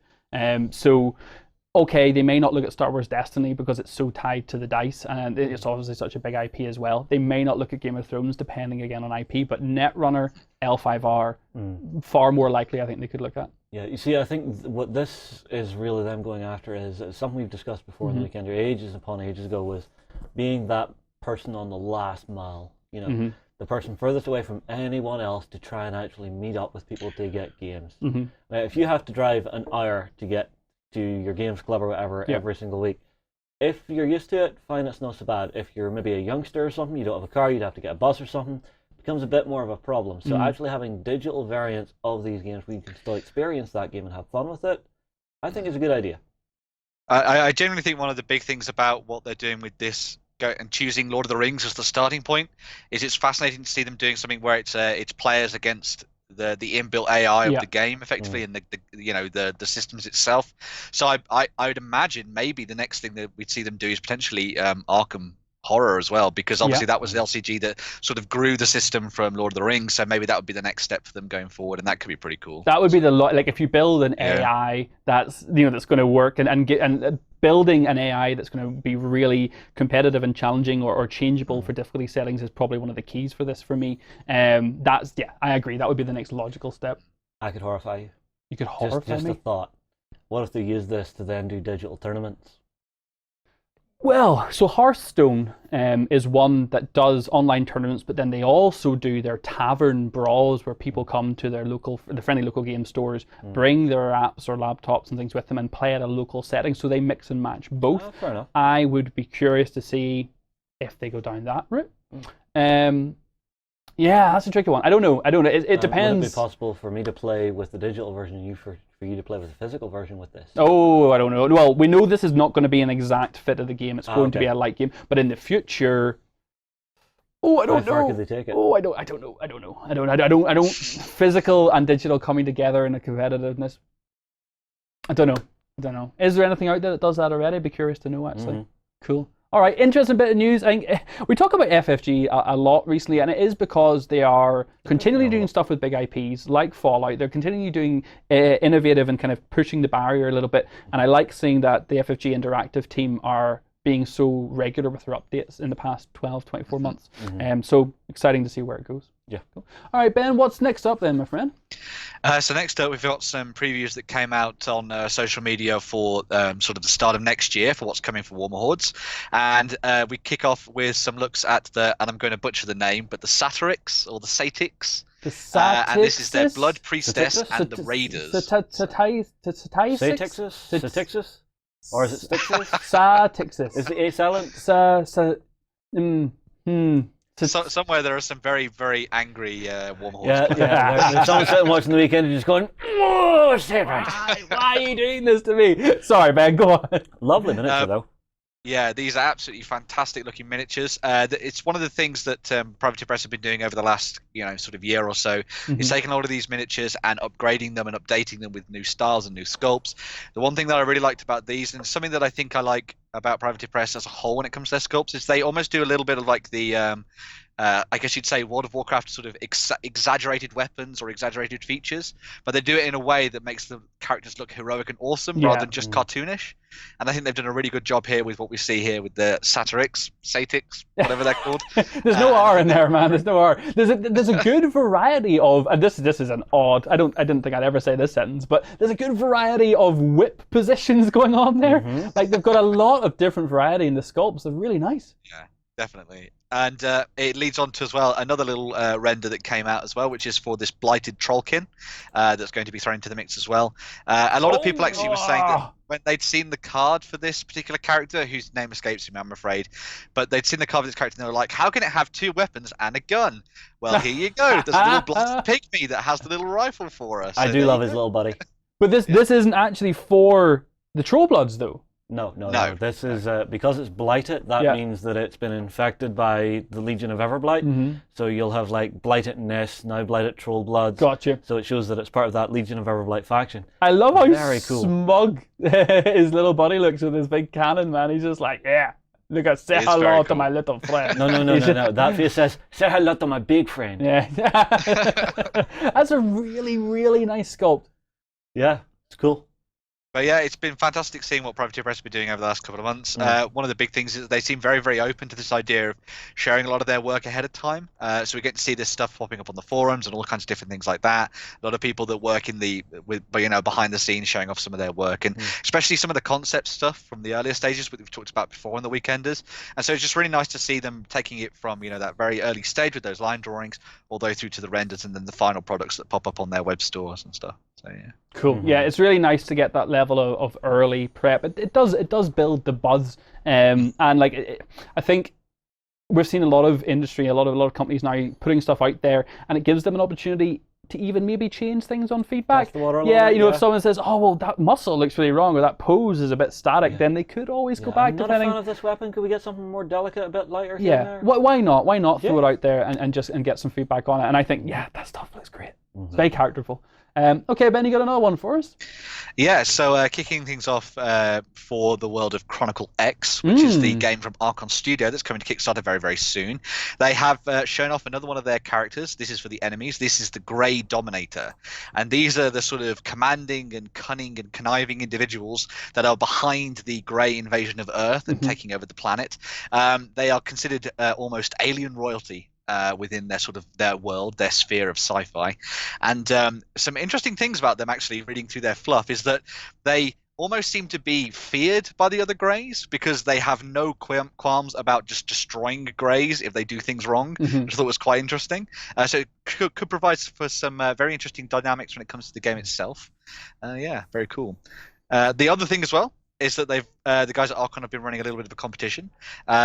Okay, they may not look at Star Wars Destiny because it's so tied to the dice, and it's obviously such a big IP as well. They may not look at Game of Thrones, depending again on IP, but Netrunner, L5R, far more likely I think they could look at. Yeah, you see, I think what this is really them going after is something we've discussed before in the weekend, ages upon ages ago, was being that person on the last mile, you know, the person furthest away from anyone else to try and actually meet up with people to get games. Now, if you have to drive an hour to get to your games club or whatever every single week, if you're used to it, fine, it's not so bad. If you're maybe a youngster or something, you don't have a car, you'd have to get a bus or something, it becomes a bit more of a problem. So actually having digital variants of these games where you can still experience that game and have fun with it, I think is a good idea. I genuinely think one of the big things about what they're doing with this and choosing Lord of the Rings as the starting point is it's fascinating to see them doing something where it's players against the inbuilt AI of the game, effectively, and the systems itself. So I would imagine maybe the next thing that we'd see them do is potentially Arkham Horror as well, because obviously that was the LCG that sort of grew the system from Lord of the Rings. So maybe that would be the next step for them going forward, and that could be pretty cool. That would be like if you build an AI that's that's going to work and building an AI that's going to be really competitive and challenging or changeable for difficulty settings is probably one of the keys for this for me. I agree. That would be the next logical step. I could horrify you. You could horrify me? Just a thought. What if they use this to then do digital tournaments? Well, so Hearthstone is one that does online tournaments, but then they also do their tavern brawls where people come to the friendly local game stores, bring their apps or laptops and things with them and play at a local setting. So they mix and match both. Oh, fair enough. I would be curious to see if they go down that route. Yeah, that's a tricky one. I don't know. It depends. Would it be possible for me to play with the digital version and for you to play with the physical version with this? Oh, I don't know. Well, we know this is not going to be an exact fit of the game. It's going to be a light game. But in the future, Oh, I don't How far know. could they take it? Oh, I don't know. Physical and digital coming together in a competitiveness. I don't know. Is there anything out there that does that already? I'd be curious to know, actually. Cool. All right, interesting bit of news. I think we talk about FFG a lot recently, and it is because they are continually doing stuff with big IPs like Fallout. They're continually doing innovative and kind of pushing the barrier a little bit. And I like seeing that the FFG Interactive team are being so regular with their updates in the past 12, 24 months. So exciting to see where it goes. Yeah. Cool. All right, Ben, what's next up then, my friend? So next up, we've got some previews that came out on social media for sort of the start of next year for what's coming for Warmer Hordes. And we kick off with some looks at and I'm going to butcher the name, but the Satyrix or the Satix. And this is their Blood Priestess and the Raiders. Satixus? Or is it Stixus? Satixus. Is the A silent? Somewhere there are some very, very angry Warmer Hordes. Yeah. There's someone sitting watching the weekend and just going, "Whoa, why are you doing this to me?" Sorry, man, go on. Lovely miniature, though. Yeah, these are absolutely fantastic looking miniatures. It's one of the things that Privateer Press have been doing over the last, sort of year or so. Is taking a lot of these miniatures and upgrading them and updating them with new styles and new sculpts. The one thing that I really liked about these, and something that I think I like about Privateer Press as a whole when it comes to their sculpts, is they almost do a little bit of like the I guess you'd say World of Warcraft sort of exaggerated weapons or exaggerated features, but they do it in a way that makes the characters look heroic and awesome rather than just cartoonish. And I think they've done a really good job here with what we see here with the Satyrix, whatever they're called. There's no R in there, man. There's no R. There's a good variety of, and this is an odd. I didn't think I'd ever say this sentence, but there's a good variety of whip positions going on there. Like they've got a lot of different variety in the sculpts. They're really nice. Yeah, definitely. And it leads on to as well another little render that came out as well, which is for this blighted trollkin that's going to be thrown into the mix as well. A lot of people actually were saying that when they'd seen the card for this particular character, whose name escapes me, I'm afraid, but they'd seen the card for this character and they were like, how can it have 2 weapons and a gun? Well, here you go. There's a little blighted pygmy that has the little rifle for us. I do love his little buddy. But this isn't actually for the Trollbloods, though. No. This is because it's blighted. That means that it's been infected by the Legion of Everblight. So you'll have like blighted Ness, now blighted Trollbloods. Gotcha. So it shows that it's part of that Legion of Everblight faction. I love how very cool. smug his little buddy looks with his big cannon, man. He's just like, yeah, look at say hello to my little friend. No. That face says, say hello to my big friend. Yeah. That's a really, really nice sculpt. Yeah, it's cool. But yeah, it's been fantastic seeing what Privateer Press have been doing over the last couple of months. One of the big things is that they seem very, very open to this idea of sharing a lot of their work ahead of time. So we get to see this stuff popping up on the forums and all kinds of different things like that. A lot of people that work behind the scenes showing off some of their work, and especially some of the concept stuff from the earlier stages, which we've talked about before on the Weekenders. And so it's just really nice to see them taking it from that very early stage with those line drawings all the way through to the renders and then the final products that pop up on their web stores and stuff. So yeah. Cool. Yeah, it's really nice to get that level of early prep. It does build the buzz, and like I think we've seen a lot of industry, a lot of companies now putting stuff out there, and it gives them an opportunity to even maybe change things on feedback. If someone says, "Oh well, that muscle looks really wrong," or that pose is a bit static, then they could always go back. I'm not a fan of this weapon. Could we get something more delicate, a bit lighter? Yeah. Why not? Why not throw it out there and get some feedback on it? And I think that stuff looks great. It's very characterful. Okay, Ben, you got another one for us? Yeah, so kicking things off for the world of Chronicle X, which is the game from Archon Studio that's coming to Kickstarter very, very soon. They have shown off another one of their characters. This is for the enemies. This is the Grey Dominator. And these are the sort of commanding and cunning and conniving individuals that are behind the Grey invasion of Earth and taking over the planet. They are considered almost alien royalty. Within their world, their sphere of sci-fi. And some interesting things about them, actually, reading through their fluff, is that they almost seem to be feared by the other Greys because they have no qualms about just destroying Greys if they do things wrong, which I thought was quite interesting. So it could provide for some very interesting dynamics when it comes to the game itself. Yeah, very cool. The other thing as well is that they've the guys at Archon have been running a little bit of a competition.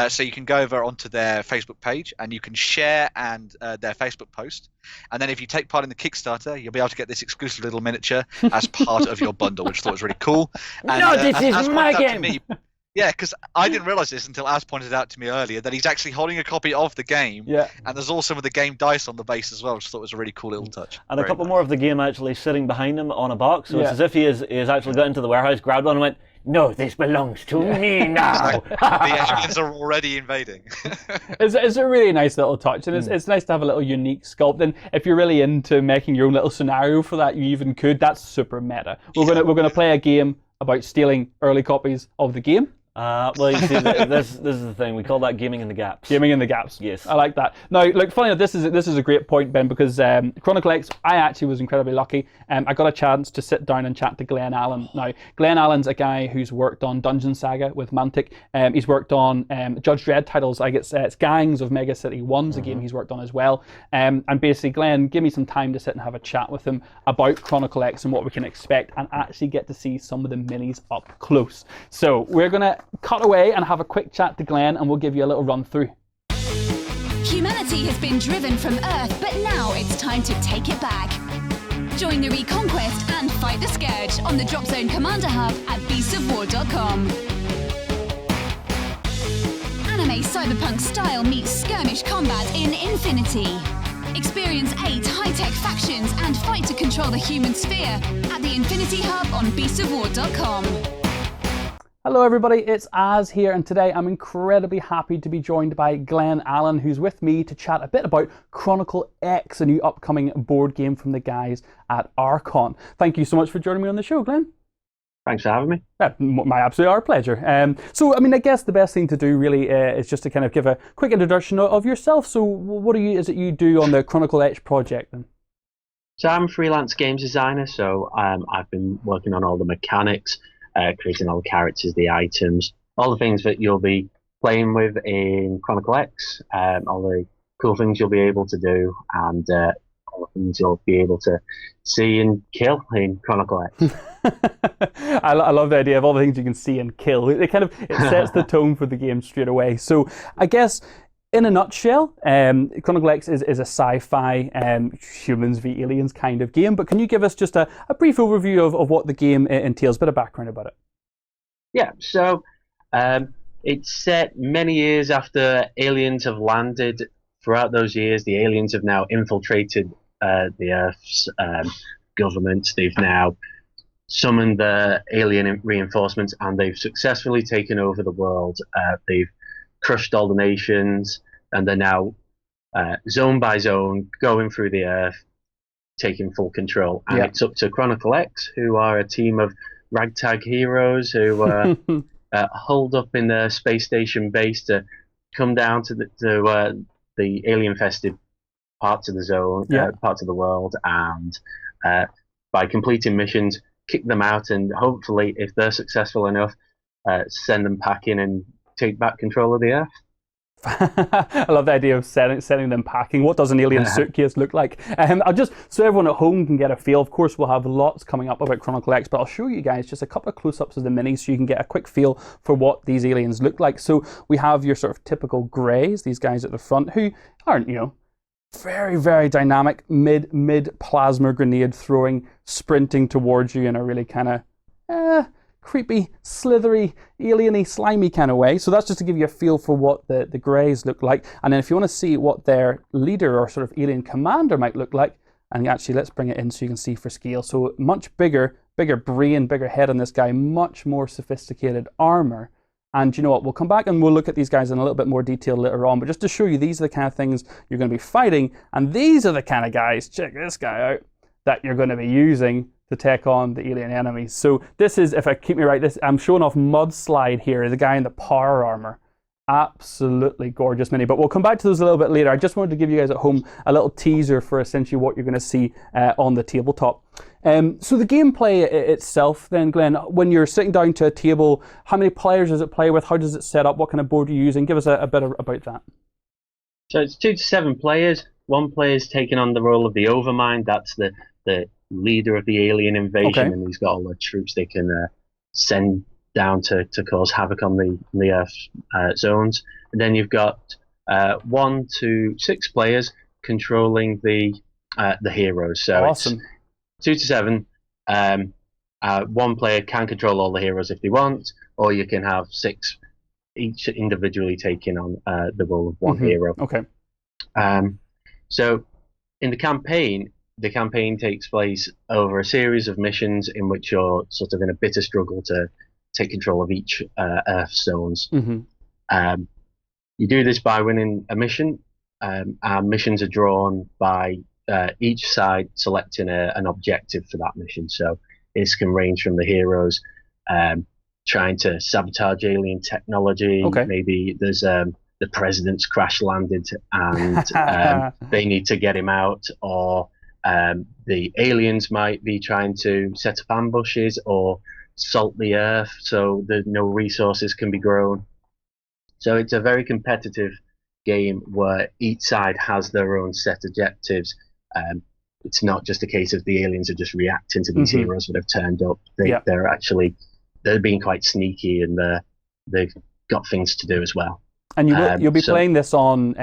So you can go over onto their Facebook page and you can share their Facebook post. And then if you take part in the Kickstarter, you'll be able to get this exclusive little miniature as part of your bundle, which I thought was really cool. And, this is my game! Yeah, because I didn't realize this until Az pointed out to me earlier that he's actually holding a copy of the game. Yeah. And there's also some of the game dice on the base as well, which I thought was a really cool little touch. And a couple more of the game actually sitting behind him on a box. So Yeah. it's as if he has actually got into the warehouse, grabbed one, and went, "No, this belongs to me now." The aliens are already invading. It's a really nice little touch, and it's nice to have a little unique sculpt. And if you're really into making your own little scenario for that, you even could. That's super meta. We're gonna play a game about stealing early copies of the game. Well, you see, this is the thing. We call that gaming in the gaps. Gaming in the gaps. Yes. I like that. Now, look, funny enough, this is a great point, Ben, because Chronicle X, I actually was incredibly lucky. I got a chance to sit down and chat to Glenn Allen. Now, Glenn Allen's a guy who's worked on Dungeon Saga with Mantic. He's worked on Judge Dredd titles. I guess it's Gangs of Mega City 1's a game he's worked on as well. And basically, Glenn gave me some time to sit and have a chat with him about Chronicle X and what we can expect, and actually get to see some of the minis up close. So we're going to cut away and have a quick chat to Glenn, and we'll give you a little run through. Humanity has been driven from Earth, but now it's time to take it back. Join the Reconquest and fight the Scourge on the Drop Zone Commander Hub at beastsofwar.com. Anime cyberpunk style meets skirmish combat in Infinity. Experience 8 high-tech factions and fight to control the human sphere at the Infinity Hub on beastsofwar.com. Hello everybody, it's Az here, and today I'm incredibly happy to be joined by Glenn Allen, who's with me to chat a bit about Chronicle X, a new upcoming board game from the guys at Archon. Thank you so much for joining me on the show, Glenn. Thanks for having me. My absolute our pleasure. So, I mean, I guess the best thing to do really is just to kind of give a quick introduction of yourself. So, what is it you do on the Chronicle X project then? So I'm a freelance games designer, so I've been working on all the mechanics, creating all the characters, the items, all the things that you'll be playing with in Chronicle X, all the cool things you'll be able to do, and all the things you'll be able to see and kill in Chronicle X. I love the idea of all the things you can see and kill. It sets the tone for the game straight away. So I guess, in a nutshell, Chronicle X is a sci-fi humans v aliens kind of game, but can you give us just a brief overview of what the game entails, a bit of background about it? Yeah, so it's set many years after aliens have landed. Throughout those years, the aliens have now infiltrated the Earth's government. They've now summoned the alien reinforcements, and they've successfully taken over the world. They've crushed all the nations, and they're now zone by zone going through the Earth, taking full control. And it's up to Chronicle X, who are a team of ragtag heroes who hold up in the space station base, to come down to the alien-infested parts of the zone, parts of the world, and by completing missions, kick them out, and hopefully, if they're successful enough, send them packing and take back control of the Earth. I love the idea of sending them packing. What does an alien suitcase look like? I'll just, so everyone at home can get a feel. Of course, we'll have lots coming up about Chronicle X, but I'll show you guys just a couple of close-ups of the minis so you can get a quick feel for what these aliens look like. So we have your sort of typical greys, these guys at the front, who aren't, very, very dynamic, mid plasma grenade throwing, sprinting towards you in a really kind of creepy, slithery, alien-y, slimy kind of way. So that's just to give you a feel for what the greys look like. And then if you want to see what their leader or sort of alien commander might look like, and actually let's bring it in so you can see for scale. So much bigger brain, bigger head on this guy, much more sophisticated armor. And you know what, we'll come back and we'll look at these guys in a little bit more detail later on, but just to show you, these are the kind of things you're going to be fighting, and these are the kind of guys, check this guy out, that you're going to be using to take on the alien enemies. So this is, if I keep me right, I'm showing off Mudslide here, the guy in the power armor. Absolutely gorgeous mini, but we'll come back to those a little bit later. I just wanted to give you guys at home a little teaser for essentially what you're going to see on the tabletop. So the gameplay itself then, Glenn, when you're sitting down to a table, how many players does it play with? How does it set up? What kind of board are you using? Give us a bit about that. So it's 2 to 7 players. One player is taking on the role of the Overmind. That's the leader of the alien invasion, and he's got all the troops they can send down to cause havoc on the Earth zones. And then you've got 1 to 6 players controlling the heroes. So awesome. It's 2 to 7, and one player can control all the heroes if they want, or you can have 6 each individually taking on the role of one hero. Okay. So in the campaign takes place over a series of missions in which you're sort of in a bitter struggle to take control of each Earth zones. You do this by winning a mission. Our missions are drawn by each side selecting an objective for that mission. So this can range from the heroes trying to sabotage alien technology. Okay. Maybe there's the president's crash landed and they need to get him out, or the aliens might be trying to set up ambushes or salt the earth so that no resources can be grown. So it's a very competitive game where each side has their own set objectives. It's not just a case of the aliens are just reacting to these heroes that have turned up. They're being quite sneaky, and they've got things to do as well. And you'll be playing this on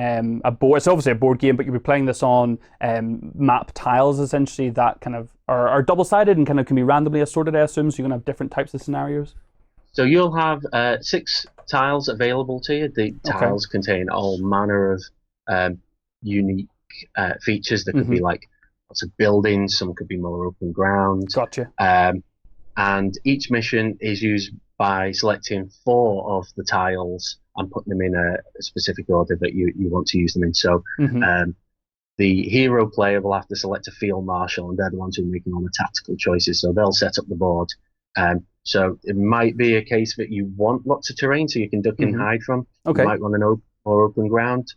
a board. It's obviously a board game, but you'll be playing this on map tiles, essentially, that kind of are double-sided and kind of can be randomly assorted, I assume, so you're going to have different types of scenarios? So you'll have 6 tiles available to you. The tiles contain all manner of unique features. That could be like lots of buildings, some could be more open ground. Gotcha. And each mission is used by selecting 4 of the tiles and putting them in a specific order that you want to use them in. So the hero player will have to select a field marshal, and they're the ones who are making all the tactical choices. So they'll set up the board. So it might be a case that you want lots of terrain so you can duck and hide from. Okay. You might want more open ground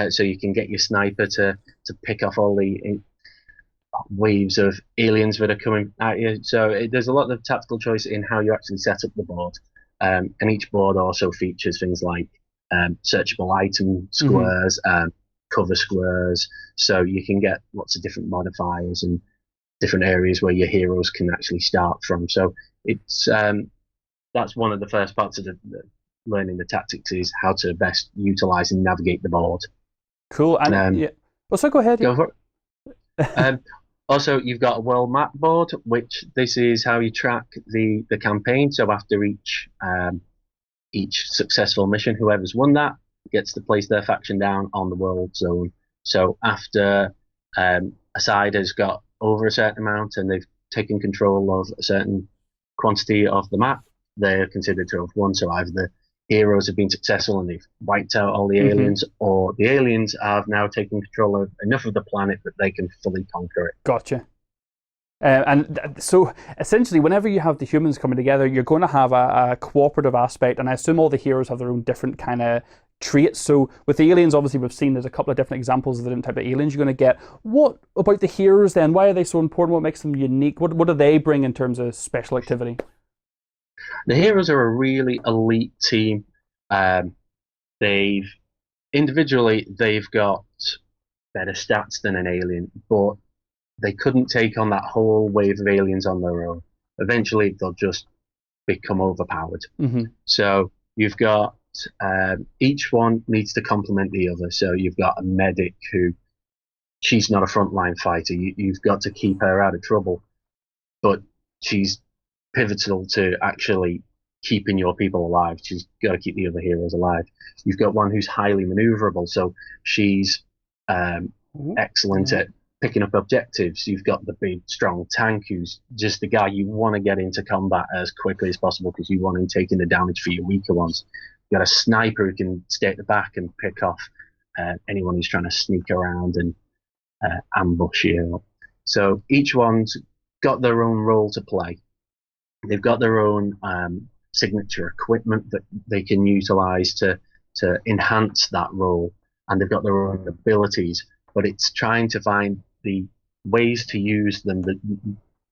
so you can get your sniper to pick off all the waves of aliens that are coming at you. So there's a lot of tactical choice in how you actually set up the board. And each board also features things like searchable item squares, cover squares, so you can get lots of different modifiers and different areas where your heroes can actually start from. So it's that's one of the first parts of the learning the tactics, is how to best utilize and navigate the board. Cool. And so go ahead. Go for it. Also, you've got a world map board, which this is how you track the campaign. So after each successful mission, whoever's won that gets to place their faction down on the world zone. So after a side has got over a certain amount and they've taken control of a certain quantity of the map, they're considered to have won. So either the heroes have been successful and they've wiped out all the aliens, or the aliens have now taken control of enough of the planet that they can fully conquer it. Gotcha. So essentially, whenever you have the humans coming together, you're going to have a cooperative aspect, and I assume all the heroes have their own different kind of traits. So with the aliens, obviously we've seen there's a couple of different examples of the different type of aliens you're going to get. What about the heroes then? Why are they so important? What makes them unique? What do they bring in terms of special activity? The heroes are a really elite team. They've got better stats than an alien, but they couldn't take on that whole wave of aliens on their own. Eventually, they'll just become overpowered. So you've got each one needs to complement the other. So you've got a medic who, she's not a frontline fighter. You've got to keep her out of trouble, but she's pivotal to actually keeping your people alive. She's got to keep the other heroes alive. You've got one who's highly maneuverable, so she's excellent at picking up objectives. You've got the big, strong tank who's just the guy you want to get into combat as quickly as possible because you want him taking the damage for your weaker ones. You've got a sniper who can stay at the back and pick off anyone who's trying to sneak around and ambush you. So each one's got their own role to play. They've got their own signature equipment that they can utilize to enhance that role, and they've got their own abilities, but it's trying to find the ways to use them, that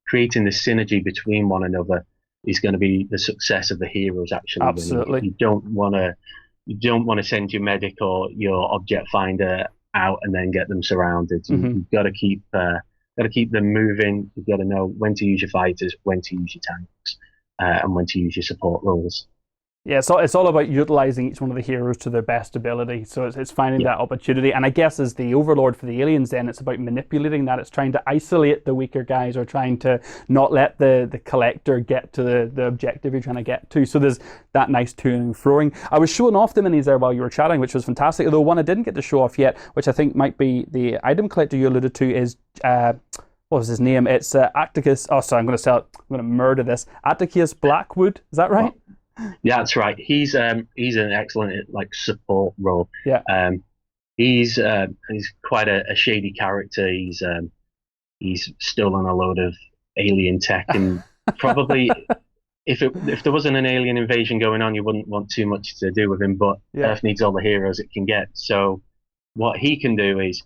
creating the synergy between one another is going to be the success of the heroes actually. Absolutely. You don't want to send your medic or your object finder out and then get them surrounded. You've got to keep them moving. You've got to know when to use your fighters, when to use your tanks, and when to use your support roles. Yeah, so it's all about utilizing each one of the heroes to their best ability. So it's finding that opportunity. And I guess as the overlord for the aliens, then it's about manipulating that. It's trying to isolate the weaker guys, or trying to not let the collector get to the objective you're trying to get to. So there's that nice to and froing. I was showing off the minis there while you were chatting, which was fantastic. Although one I didn't get to show off yet, which I think might be the item collector you alluded to, is what was his name? It's Atticus. Oh, sorry, I'm going to murder this. Atticus Blackwood. Is that right? Yeah, that's right. He's an excellent support role. Yeah. He's quite a shady character. He's stolen a load of alien tech, and probably if there wasn't an alien invasion going on, you wouldn't want too much to do with him. But Earth needs all the heroes it can get. So what he can do is,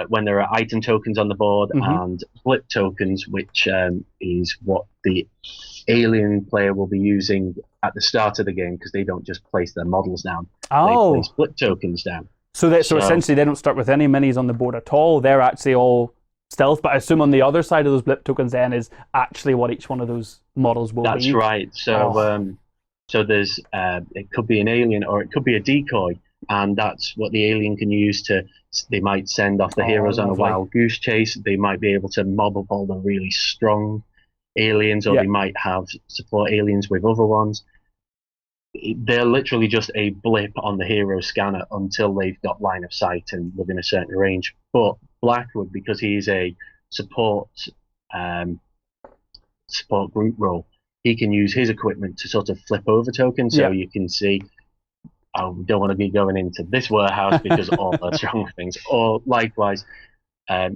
when there are item tokens on the board and blip tokens, which is what the alien player will be using at the start of the game, because they don't just place their models down. Oh. They place blip tokens down. So essentially they don't start with any minis on the board at all. They're actually all stealth, but I assume on the other side of those blip tokens then is actually what each one of those models will be. That's right. So so there's it could be an alien or it could be a decoy, and that's what the alien can use to. They might send off the heroes on a wild goose chase. They might be able to mob up all the really strong aliens, or they might have support aliens with other ones. They're literally just a blip on the hero scanner until they've got line of sight and within a certain range. But Blackwood, because he's a support group role, he can use his equipment to sort of flip over tokens, so you can see, oh, we don't want to be going into this warehouse because all those wrong things. Or likewise,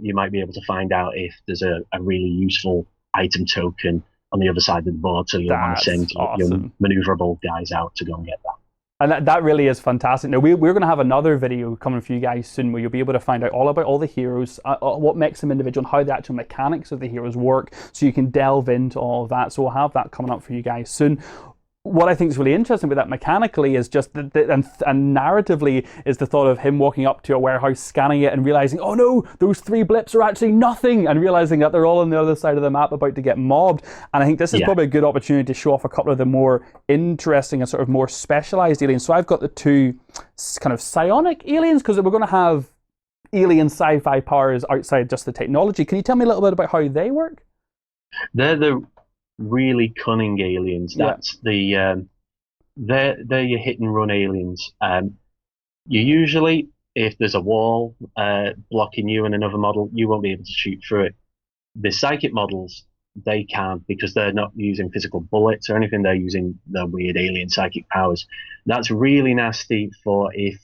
you might be able to find out if there's a really useful item token on the other side of the board, so you'll want to send your maneuverable guys out to go and get that. And that really is fantastic. Now, we're going to have another video coming for you guys soon where you'll be able to find out all about all the heroes, what makes them individual, and how the actual mechanics of the heroes work, so you can delve into all of that. So we'll have that coming up for you guys soon. What I think is really interesting about that mechanically is just and narratively is the thought of him walking up to a warehouse, scanning it, and realizing, oh no, those 3 blips are actually nothing, and realizing that they're all on the other side of the map about to get mobbed. And I think this is probably a good opportunity to show off a couple of the more interesting and sort of more specialized aliens. So I've got the 2 kind of psionic aliens, because we're going to have alien sci-fi powers outside just the technology. Can you tell me a little bit about how they work? They're the really cunning aliens. That's they're your hit and run aliens. You usually, if there's a wall blocking you and another model, you won't be able to shoot through it. The psychic models, they can't, because they're not using physical bullets or anything. They're using their weird alien psychic powers. That's really nasty for if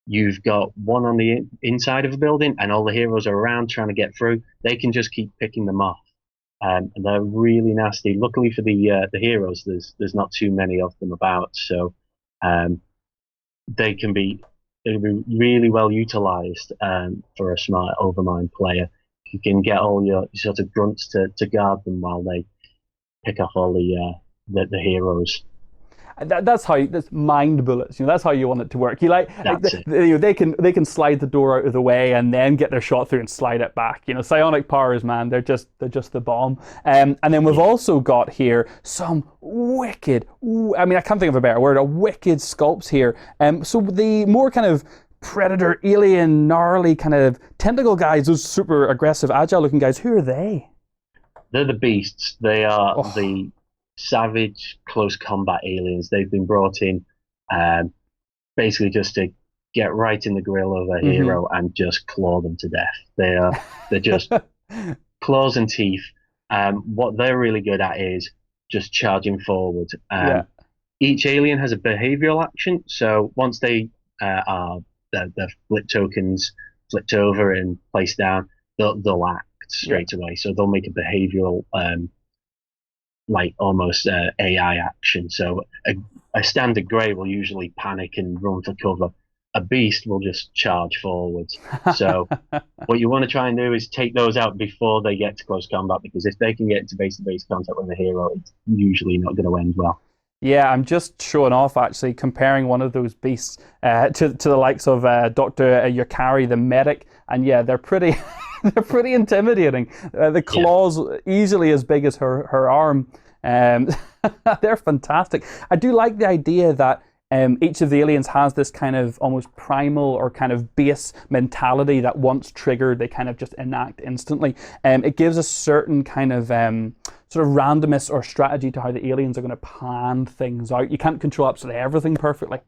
you've got one on the inside of a building and all the heroes are around trying to get through. They can just keep picking them off. And they're really nasty. Luckily for the heroes, there's not too many of them about, so they can be really well utilized for a smart overmind player. You can get all your sort of grunts to guard them while they pick off all the heroes. That's mind bullets. That's how you want it to work. They can slide the door out of the way and then get their shot through and slide it back. Psionic powers, man, they're just the bomb. And then we've also got here some wicked. I can't think of a better word. A wicked sculpts here. So the more kind of predator, alien, gnarly kind of tentacle guys, those super aggressive, agile looking guys. Who are they? They're the beasts. They are the savage close combat aliens. They've been brought in basically just to get right in the grill of a hero and just claw them to death. They're just claws and teeth. What they're really good at is just charging forward. Each alien has a behavioral action, so once they are the flip tokens flipped over and placed down, they'll act straight away. So they'll make a behavioral almost AI action. So a standard grey will usually panic and run for cover. A beast will just charge forwards. So what you want to try and do is take those out before they get to close combat, because if they can get into base-to-base contact with a hero, it's usually not going to end well. Yeah, I'm just showing off, actually, comparing one of those beasts to the likes of Dr. Yukari, the medic, and yeah, they're pretty They're pretty intimidating. The claws easily as big as her arm. They're fantastic. I do like the idea that each of the aliens has this kind of almost primal or kind of base mentality that once triggered, they kind of just enact instantly. It gives a certain kind of sort of randomness or strategy to how the aliens are going to plan things out. You can't control absolutely everything perfectly.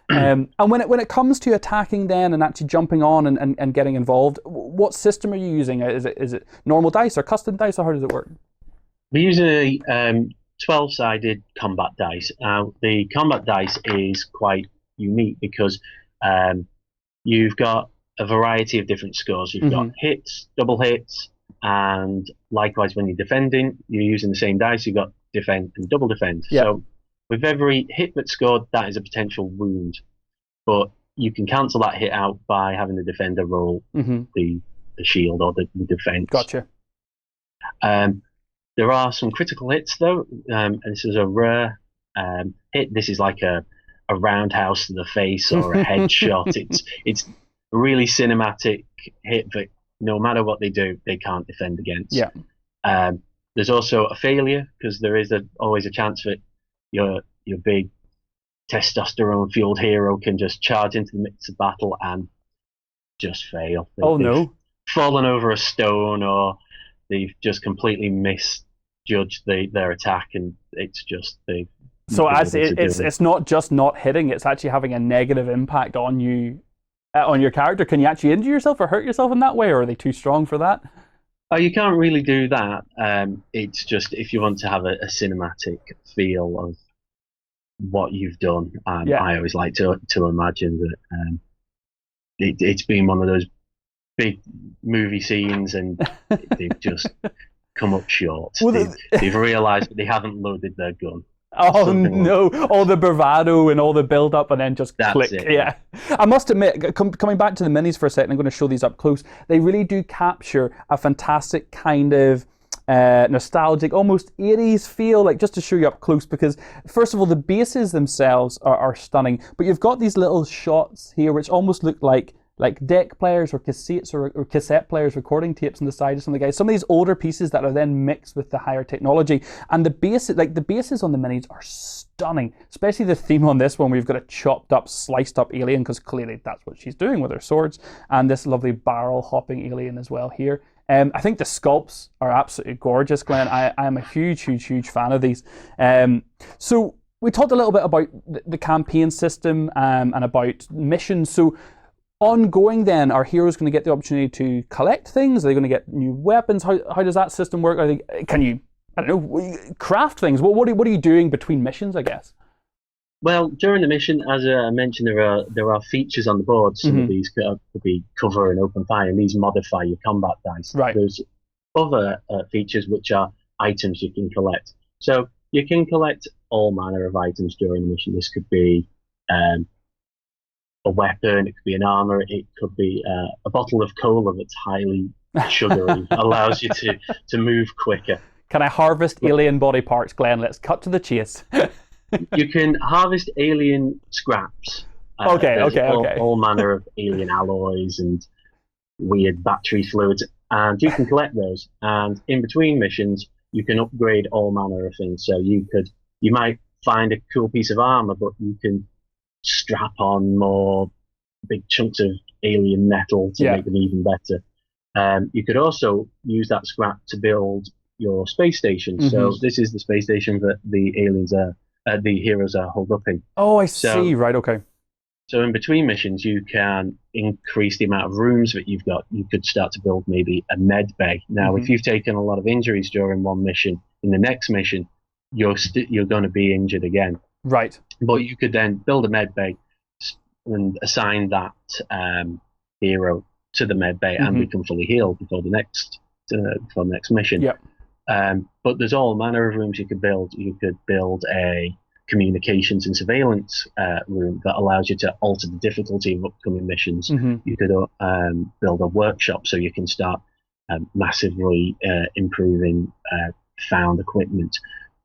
And when it comes to attacking then and actually jumping on and getting involved, what system are you using? Is it normal dice or custom dice, or how does it work? We're using a 12-sided combat dice. Now, the combat dice is quite unique because you've got a variety of different scores. You've got hits, double hits, and likewise when you're defending, you're using the same dice. You've got defend and double defend. Yep. So with every hit that's scored, that is a potential wound. But you can cancel that hit out by having the defender roll the shield or the defense. Gotcha. There are some critical hits though, and this is a rare hit. This is like a roundhouse to the face or a headshot. It's a really cinematic hit that no matter what they do, they can't defend against. Yeah. There's also a failure because there is always a chance that your big testosterone fueled hero can just charge into the midst of battle and just fail. They've fallen over a stone, or they've just completely misjudged their attack, and it's just so as it's not just not hitting, it's actually having a negative impact on you, on your character. Can you actually injure yourself or hurt yourself in that way, or are they too strong for that? You can't really do that. It's just if you want to have a cinematic feel of what you've done. I always like to imagine that it's been one of those big movie scenes and they've just come up short. Well, they've realised that they haven't loaded their gun. Oh no! All the bravado and all the build-up, and then just click. Yeah, I must admit, coming back to the minis for a second, I'm going to show these up close. They really do capture a fantastic kind of nostalgic, almost 80s feel, like just to show you up close, because first of all, the bases themselves are stunning, but you've got these little shots here which almost look like deck players or cassettes or cassette players recording tapes on the side of some of the guys. Some of these older pieces that are then mixed with the higher technology. And the bases on the minis are stunning, especially the theme on this one where you've got a chopped up, sliced up alien, because clearly that's what she's doing with her swords. And this lovely barrel hopping alien as well here. I think the sculpts are absolutely gorgeous, Glenn. I am a huge fan of these. So we talked a little bit about the campaign system and about missions. So ongoing then, our heroes going to get the opportunity to collect things? Are they going to get new weapons? How does that system work? Can you, I don't know, craft things? What are you doing between missions, I guess? Well, during the mission, as I mentioned, there are features on the board. Some of these could be cover and open fire, and these modify your combat dice. Right. There's other features which are items you can collect. So you can collect all manner of items during the mission. This could be a weapon, it could be an armor, it could be a bottle of cola that's highly sugary, allows you to move quicker. Can I harvest alien body parts, Glenn? Let's cut to the chase. You can harvest alien scraps. Okay. All manner of alien alloys and weird battery fluids, and you can collect those. And in between missions, you can upgrade all manner of things. So you might find a cool piece of armor, but you can strap on more big chunks of alien metal to make them even better. You could also use that scrap to build your space station. So this is the space station that the heroes are holed up in. Oh, I see. Right, okay. So in between missions, you can increase the amount of rooms that you've got. You could start to build maybe a med bay. Now, if you've taken a lot of injuries during one mission, in the next mission, you're going to be injured again. Right. But you could then build a med bay and assign that hero to the med bay and become fully healed before the next mission. Yep. But there's all manner of rooms you could build. You could build a communications and surveillance room that allows you to alter the difficulty of upcoming missions. You could build a workshop so you can start massively improving found equipment.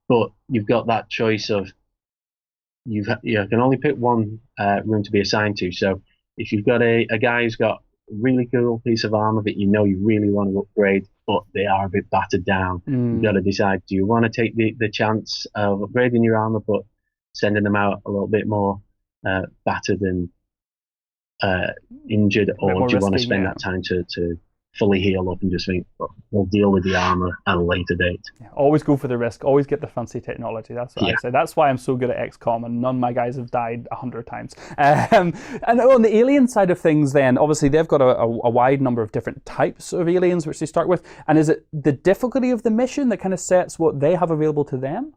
But you've got that choice of you can only pick one room to be assigned to. So if you've got a guy who's got really cool piece of armor that you know you really want to upgrade, but they are a bit battered down. You've got to decide, do you want to take the chance of upgrading your armor, but sending them out a little bit more battered and injured, or do you want to spend that time to fully heal up and just think, well, we'll deal with the armor at a later date? Yeah, always go for the risk. Always get the fancy technology. That's what I say. That's why I'm so good at XCOM, and none of my guys have died 100 times. And on the alien side of things, then obviously they've got a wide number of different types of aliens which they start with. And is it the difficulty of the mission that kind of sets what they have available to them?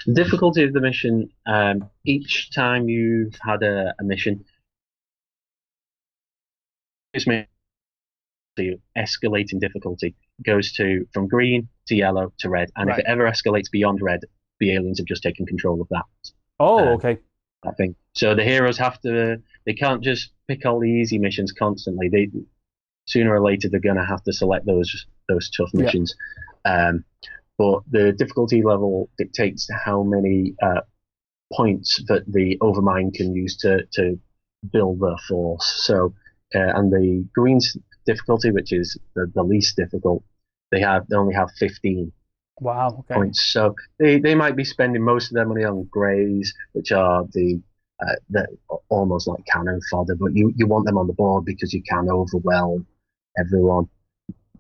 The difficulty of the mission, each time you've had a mission, the escalating difficulty goes from green to yellow to red, and if it ever escalates beyond red, the aliens have just taken control of that. Okay. I think so. The heroes they can't just pick all the easy missions constantly. They sooner or later they're going to have to select those tough missions. But the difficulty level dictates how many points that the Overmind can use to build their force. So, and the green's difficulty, which is the least difficult, they only have 15 points. So they might be spending most of their money on greys, which are the almost like cannon fodder, but you want them on the board because you can overwhelm everyone.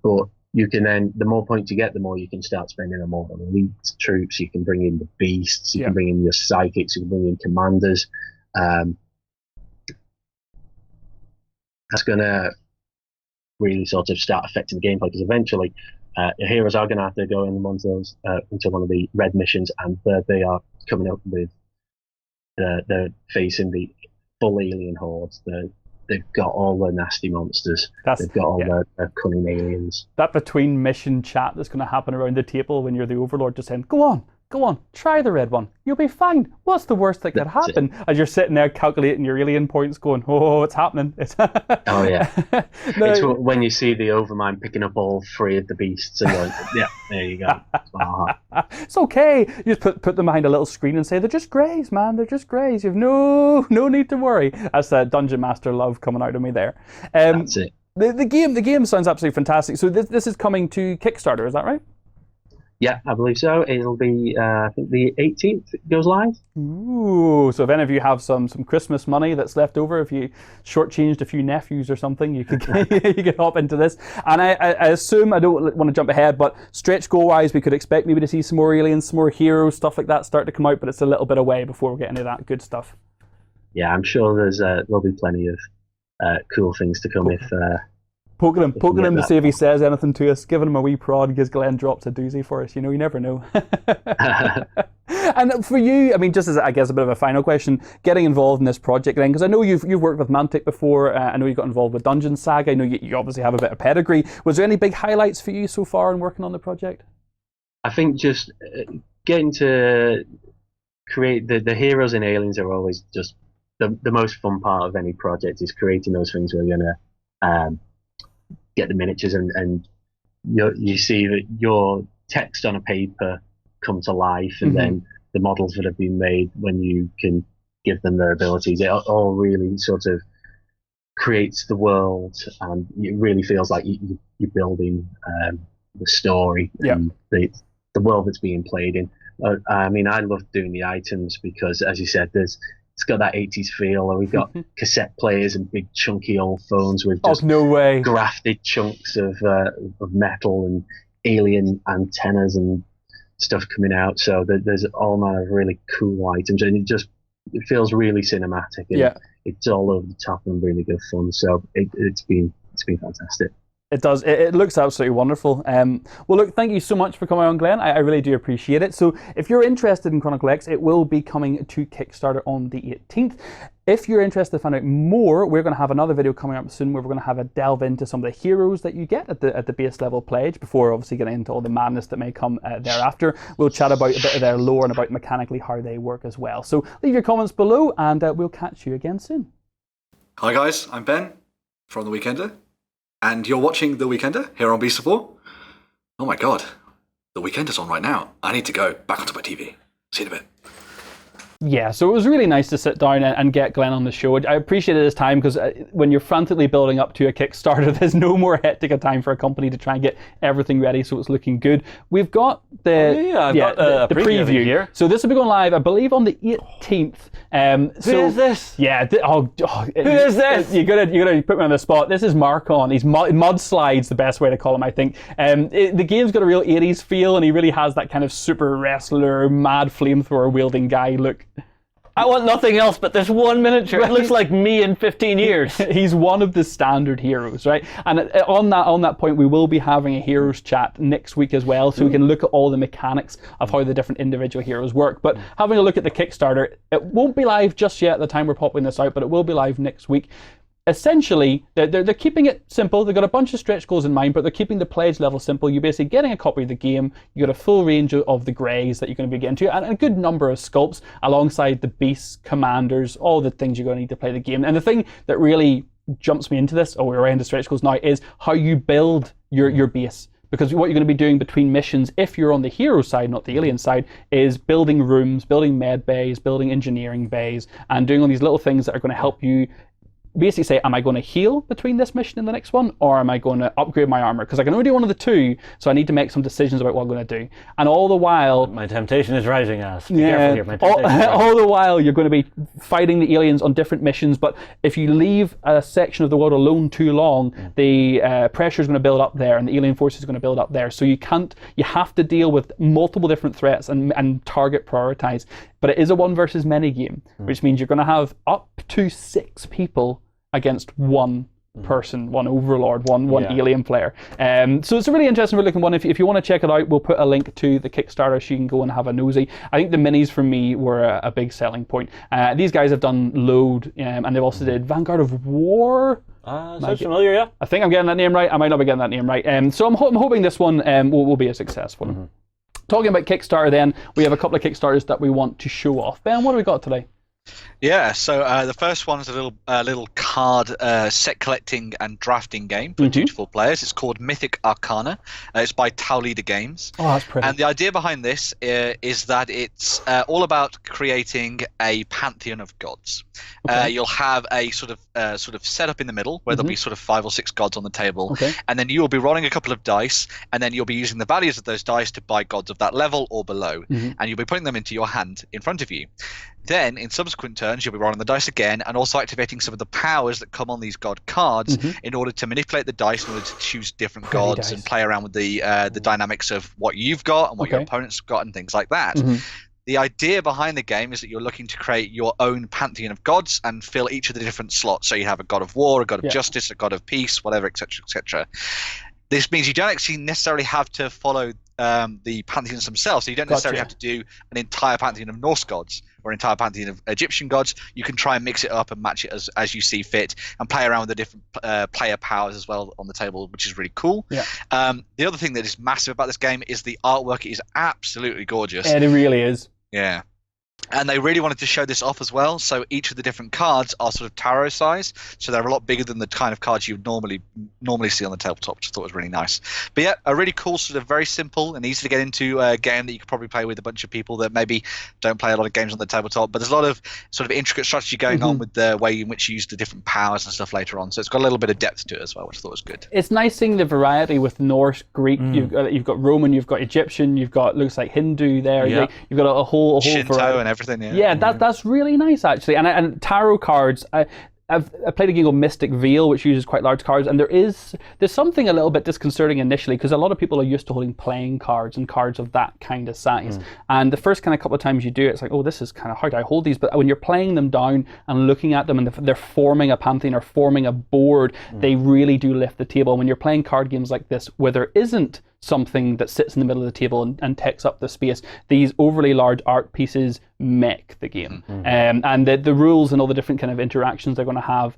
But you can then, the more points you get, the more you can start spending on more elite troops. You can bring in the beasts, you can bring in your psychics, you can bring in commanders. That's going to really sort of start affecting the gameplay, because eventually the heroes are going to have to go into one of the red missions, and they are coming up with they're facing the full alien hordes. They've got all the nasty monsters. They've got all their cunning aliens. That between mission chat that's going to happen around the table when you're the Overlord, just saying, go on, try the red one. You'll be fine. What's the worst that could happen? As you're sitting there calculating your alien points going, oh, it's happening. Oh, yeah. It's when you see the Overmind picking up all three of the beasts and going, yeah, there you go. It's okay. You just put them behind a little screen and say, they're just greys, man. They're just greys. You've no need to worry. That's that Dungeon Master love coming out of me there. That's it. The game sounds absolutely fantastic. So this is coming to Kickstarter, is that right? Yeah, I believe so. It'll be, I think the 18th it goes live. Ooh, so if any of you have some Christmas money that's left over, if you shortchanged a few nephews or something, you could hop into this. And I assume, I don't want to jump ahead, but stretch goal-wise, we could expect maybe to see some more aliens, some more heroes, stuff like that start to come out, but it's a little bit away before we get into that good stuff. Yeah, I'm sure there'll be plenty of cool things to come if... Poking him to see if he says anything to us, giving him a wee prod because Glenn drops a doozy for us. You never know. And for you, I mean, just as I guess a bit of a final question, getting involved in this project then, because I know you've worked with Mantic before. I know you got involved with Dungeon Saga. I know you obviously have a bit of pedigree. Was there any big highlights for you so far in working on the project? I think just getting to create the heroes and aliens are always just the most fun part of any project, is creating those things where you're going to get the miniatures and you see that your text on a paper come to life, and then the models that have been made when you can give them their abilities, it all really sort of creates the world, and it really feels like you're building the story and the world that's being played in. I mean, I love doing the items because, as you said, it's got that 80s feel, and we've got cassette players and big chunky old phones with just grafted chunks of metal and alien antennas and stuff coming out. So there's all manner of really cool items, and it feels really cinematic, and it's all over the top and really good fun. So it's been fantastic. It does. It looks absolutely wonderful. Well, look, thank you so much for coming on, Glenn. I really do appreciate it. So if you're interested in Chronicle X, it will be coming to Kickstarter on the 18th. If you're interested to find out more, we're going to have another video coming up soon where we're going to have a delve into some of the heroes that you get at the base level pledge, before obviously getting into all the madness that may come thereafter. We'll chat about a bit of their lore and about mechanically how they work as well. So leave your comments below, and we'll catch you again soon. Hi guys, I'm Ben from The Weekender, and you're watching The Weekender here on Beast of War. Oh my god, The Weekender's on right now. I need to go back onto my TV. See you in a bit. Yeah, so it was really nice to sit down and get Glenn on the show. I appreciated his time because when you're frantically building up to a Kickstarter, there's no more hectic a time for a company to try and get everything ready so it's looking good. We've got the preview here. So this will be going live, I believe, on the 18th. Who is this? Yeah. Who is this? You gotta put me on the spot. This is Marcon. He's Mudslide's the best way to call him, I think. The game's got a real 80s feel, and he really has that kind of super wrestler, mad flamethrower wielding guy look. I want nothing else but this one miniature. It looks like me in 15 years. He's one of the standard heroes, right? And on that point, we will be having a heroes chat next week as well, so we can look at all the mechanics of how the different individual heroes work. But having a look at the Kickstarter, it won't be live just yet at the time we're popping this out, but it will be live next week. Essentially, they're keeping it simple. They've got a bunch of stretch goals in mind, but they're keeping the pledge level simple. You're basically getting a copy of the game. You got a full range of the greys that you're going to be getting to, and a good number of sculpts alongside the beasts, commanders, all the things you're going to need to play the game. And the thing that really jumps me into this, we're into stretch goals now, is how you build your base. Because what you're going to be doing between missions, if you're on the hero side, not the alien side, is building rooms, building med bays, building engineering bays, and doing all these little things that are going to help you basically say, am I going to heal between this mission and the next one, or am I going to upgrade my armor? Because I can only do one of the two, so I need to make some decisions about what I'm going to do. And all the while... My temptation is rising, Ass. Be careful here. My temptation all the while, you're going to be fighting the aliens on different missions, but if you leave a section of the world alone too long, the pressure is going to build up there, and the alien force is going to build up there. So you have to deal with multiple different threats and target prioritize. But it is a one versus many game, which means you're going to have up to 6 people against one person, one overlord, one alien player. So it's a really interesting looking one. If you want to check it out, we'll put a link to the Kickstarter so you can go and have a nosy. I think the minis for me were a big selling point. These guys have done Load, and they've also did Vanguard of War. Sounds familiar, yeah. I think I'm getting that name right. I might not be getting that name right. So I'm hoping this one will be a successful one. Talking about Kickstarter then, we have a couple of Kickstarters that we want to show off. Ben, what do we got today? Yeah, so the first one is a little card set collecting and drafting game for 2 to 4 players. It's called Mythic Arcana. It's by Tau Leader Games. Oh, that's pretty. And the idea behind this is that it's all about creating a pantheon of gods. Okay. You'll have a sort of setup in the middle where there'll be sort of 5 or 6 gods on the table, and then you will be rolling a couple of dice, and then you'll be using the values of those dice to buy gods of that level or below, and you'll be putting them into your hand in front of you. Then, in subsequent turns, you'll be rolling the dice again and also activating some of the powers that come on these god cards in order to manipulate the dice in order to choose different gods and play around with the dynamics of what you've got and what your opponents have got and things like that. The idea behind the game is that you're looking to create your own pantheon of gods and fill each of the different slots. So you have a god of war, a god of justice, a god of peace, whatever, etc., etc. This means you don't actually necessarily have to follow the pantheons themselves. So you don't necessarily have to do an entire pantheon of Norse gods or an entire pantheon of Egyptian gods. You can try and mix it up and match it as you see fit and play around with the different player powers as well on the table, which is really cool. The other thing that is massive about this game is the artwork is absolutely gorgeous. And it really is. Yeah. And they really wanted to show this off as well. So each of the different cards are sort of tarot size. So they're a lot bigger than the kind of cards you would normally see on the tabletop, which I thought was really nice. But yeah, a really cool, sort of very simple and easy to get into game that you could probably play with a bunch of people that maybe don't play a lot of games on the tabletop. But there's a lot of sort of intricate strategy going on with the way in which you use the different powers and stuff later on. So it's got a little bit of depth to it as well, which I thought was good. It's nice seeing the variety with Norse, Greek, you've got Roman, you've got Egyptian, you've got, looks like Hindu there. You've got a whole Shinto variety. And everything, Yeah, that's really nice actually. And tarot cards, I've played a game called Mystic Veil, which uses quite large cards, and there's something a little bit disconcerting initially because a lot of people are used to holding playing cards and cards of that kind of size. And the first kind of couple of times you do it, it's like, oh, this is kind of hard. I hold these, but when you're playing them down and looking at them and they're forming a pantheon or forming a board, they really do lift the table. When you're playing card games like this, where there isn't something that sits in the middle of the table and takes up the space, these overly large art pieces make the game. And the rules and all the different kind of interactions they're going to have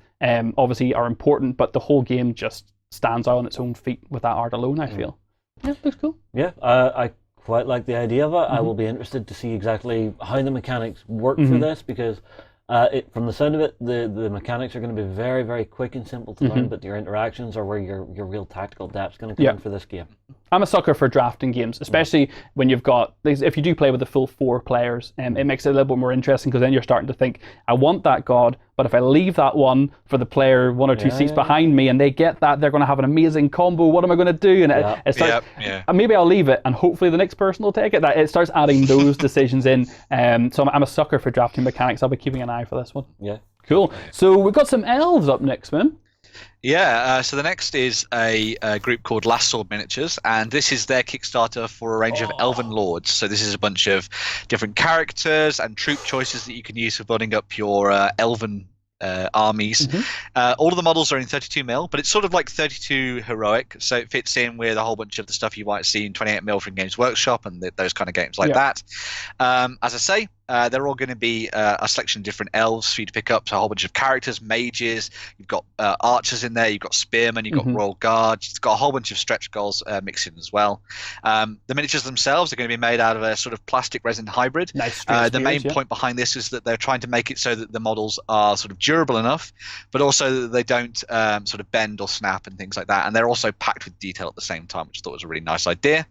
obviously are important, but the whole game just stands out on its own feet with that art alone, I feel. Yeah, looks cool. Yeah, I quite like the idea of it. I will be interested to see exactly how the mechanics work for this, because from the sound of it, the mechanics are going to be very, very quick and simple to learn, but your interactions are where your real tactical depth is going to come in for this game. I'm a sucker for drafting games, especially when you've got, if you do play with the full 4 players, it makes it a little bit more interesting because then you're starting to think, I want that god, but if I leave that one for the player 1 or 2 seats behind me and they get that, they're going to have an amazing combo. What am I going to do? And it starts, and maybe I'll leave it and hopefully the next person will take it. It starts adding those decisions in. So I'm a sucker for drafting mechanics. I'll be keeping an eye for this one. Yeah. Cool. So we've got some elves up next, man. Yeah, so the next is a group called Last Sword Miniatures, and this is their Kickstarter for a range of Elven Lords. So this is a bunch of different characters and troop choices that you can use for building up your Elven armies. All of the models are in 32mm, but it's sort of like 32 heroic, so it fits in with a whole bunch of the stuff you might see in 28mm from Games Workshop and those kind of games like that. As I say, they're all going to be a selection of different elves for you to pick up. So a whole bunch of characters, mages, you've got archers in there, you've got spearmen, you've got royal guards, it's got a whole bunch of stretch goals mixed in as well. The miniatures themselves are going to be made out of a sort of plastic resin hybrid. Nice. The main point behind this is that they're trying to make it so that the models are sort of durable enough, but also that they don't sort of bend or snap and things like that. And they're also packed with detail at the same time, which I thought was a really nice idea.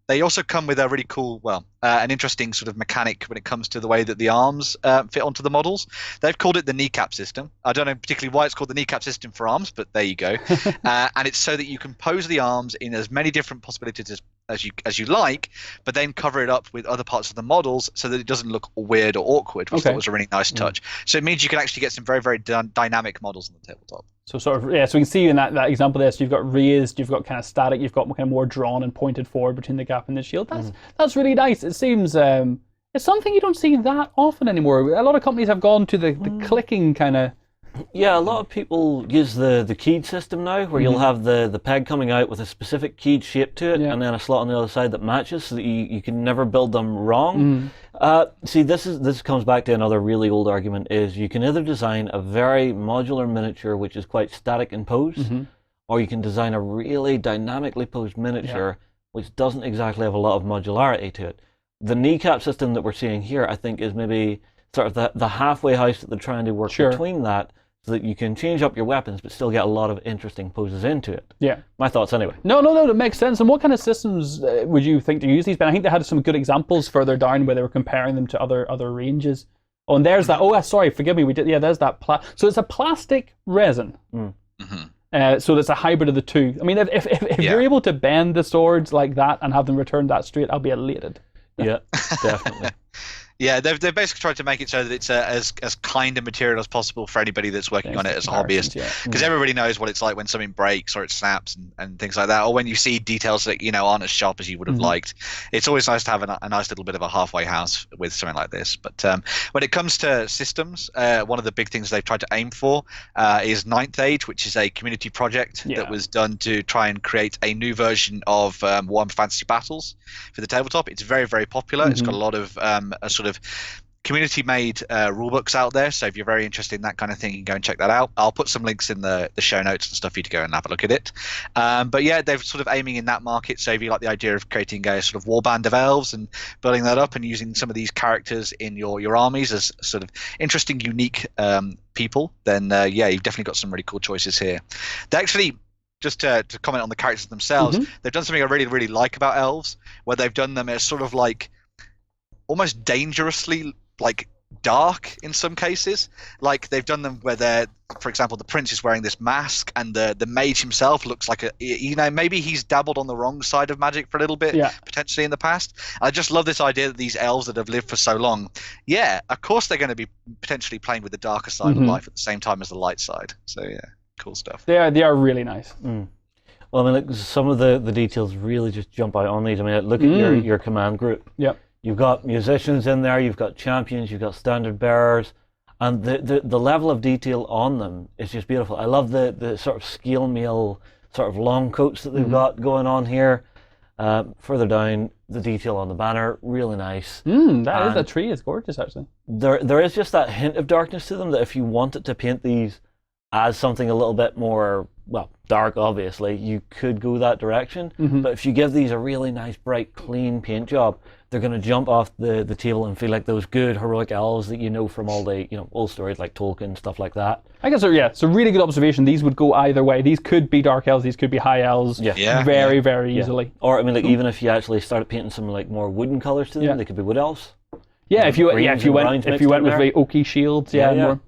They also come with a really cool, an interesting sort of mechanic when it comes to the way that the arms fit onto the models. They've called it the kneecap system. I don't know particularly why it's called the kneecap system for arms, but there you go. And it's so that you can pose the arms in as many different possibilities as you like, but then cover it up with other parts of the models so that it doesn't look weird or awkward, which I thought was a really nice touch. So it means you can actually get some very, very dynamic models on the tabletop. So sort of, so we can see in that example there, so you've got raised, you've got kind of static, you've got kind of more drawn and pointed forward between the gap and the shield. That's really nice. It seems it's something you don't see that often anymore. A lot of companies have gone to the clicking kind of. Yeah, a lot of people use the keyed system now, where you'll have the peg coming out with a specific keyed shape to it, and then a slot on the other side that matches, so that you can never build them wrong. See, this comes back to another really old argument: is you can either design a very modular miniature which is quite static in pose, or you can design a really dynamically posed miniature which doesn't exactly have a lot of modularity to it. The kneecap system that we're seeing here, I think, is maybe sort of the halfway house that they're trying to work between that, so that you can change up your weapons but still get a lot of interesting poses into it. Yeah. My thoughts anyway. No, that makes sense. And what kind of systems would you think to use these? But I think they had some good examples further down where they were comparing them to other ranges. Oh, and there's that. Oh, sorry, forgive me. We did. Yeah, there's that. So it's a plastic resin. So it's a hybrid of the two. I mean, if you're able to bend the swords like that and have them return that straight, I'll be elated. Yeah, definitely. Yeah, they've basically tried to make it so that it's as kind of material as possible for anybody that's working on it as a hobbyist. Because everybody knows what it's like when something breaks or it snaps and things like that, or when you see details that aren't as sharp as you would have liked. It's always nice to have a nice little bit of a halfway house with something like this. But when it comes to systems, one of the big things they've tried to aim for is Ninth Age, which is a community project that was done to try and create a new version of Warhammer Fantasy Battles for the tabletop. It's very, very popular. It's got a lot of a sort of community-made rulebooks out there, so if you're very interested in that kind of thing, you can go and check that out. I'll put some links in the show notes and stuff for you to go and have a look at it. But yeah, they're sort of aiming in that market, so if you like the idea of creating a sort of warband of elves and building that up and using some of these characters in your armies as sort of interesting, unique people, then yeah, you've definitely got some really cool choices here. They actually, just to comment on the characters themselves, they've done something I really, really like about elves, where they've done them as sort of like almost dangerously like dark in some cases. Like they've done them where they're, for example, the prince is wearing this mask and the mage himself looks like maybe he's dabbled on the wrong side of magic for a little bit, potentially in the past. I just love this idea that these elves that have lived for so long, of course they're going to be potentially playing with the darker side of life at the same time as the light side. So yeah, cool stuff. They are really nice. Well, I mean, look, some of the details really just jump out on these. I mean, look at your command group. Yep. You've got musicians in there, you've got champions, you've got standard bearers, and the level of detail on them is just beautiful. I love the sort of scale mail sort of long coats that they've got going on here. Further down, the detail on the banner, really nice. That tree is gorgeous, actually. There is just that hint of darkness to them that if you wanted to paint these as something a little bit more well, dark, obviously, you could go that direction. But if you give these a really nice, bright, clean paint job, they're going to jump off the table and feel like those good heroic elves that you know from all the old stories like Tolkien, stuff like that. I guess, yeah, it's a really good observation. These would go either way. These could be dark elves, these could be high elves very easily. Or, I mean, like, even if you actually started painting some, like, more wooden colours to them, they could be wood elves. Yeah, if you went with the oaky shields, more.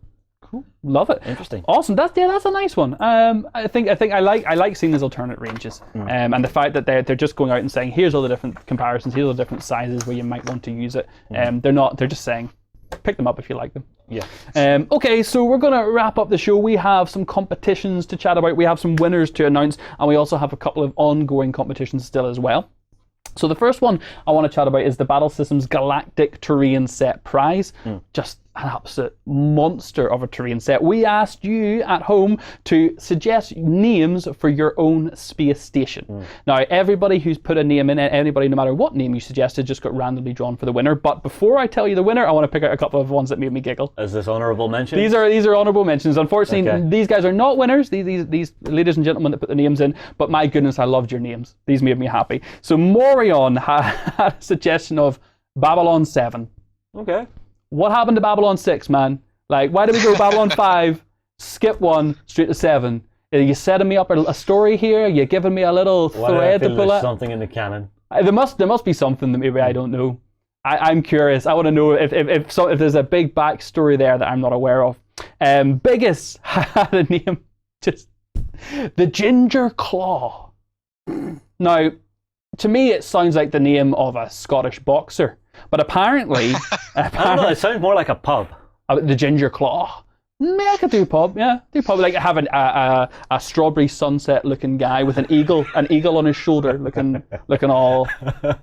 Cool, love it. Interesting. Awesome. That's a nice one. I think I like seeing these alternate ranges, and the fact that they're just going out and saying, here's all the different comparisons, here's all the different sizes where you might want to use it. They're just saying, pick them up if you like them. Yeah. Okay, so we're going to wrap up the show. We have some competitions to chat about. We have some winners to announce, and we also have a couple of ongoing competitions still as well. So the first one I want to chat about is the Battle Systems Galactic Terrain Set Prize. Just an absolute monster of a terrain set. We asked you at home to suggest names for your own space station. Now, everybody who's put a name in, anybody, no matter what name you suggested, just got randomly drawn for the winner. But before I tell you the winner, I want to pick out a couple of ones that made me giggle. Is this honourable mentions? These are honourable mentions. Unfortunately, these guys are not winners, these ladies and gentlemen that put the names in, but my goodness, I loved your names. These made me happy. So Morion had a suggestion of Babylon 7. Okay. What happened to Babylon 6, man? Like, why did we go Babylon 5, skip 1, straight to 7? Are you setting me up a story here? Are you giving me a little thread to pull at? Something in the canon. There must be something that maybe I don't know. I'm curious. I want to know if there's a big backstory there that I'm not aware of. Biggest had a name, just the Ginger Claw. Now, to me, it sounds like the name of a Scottish boxer. But apparently... I don't know, it sounds more like a pub. The Ginger Claw. Maybe I could do pub, yeah. Do pub. Like have a strawberry sunset looking guy with an eagle on his shoulder looking all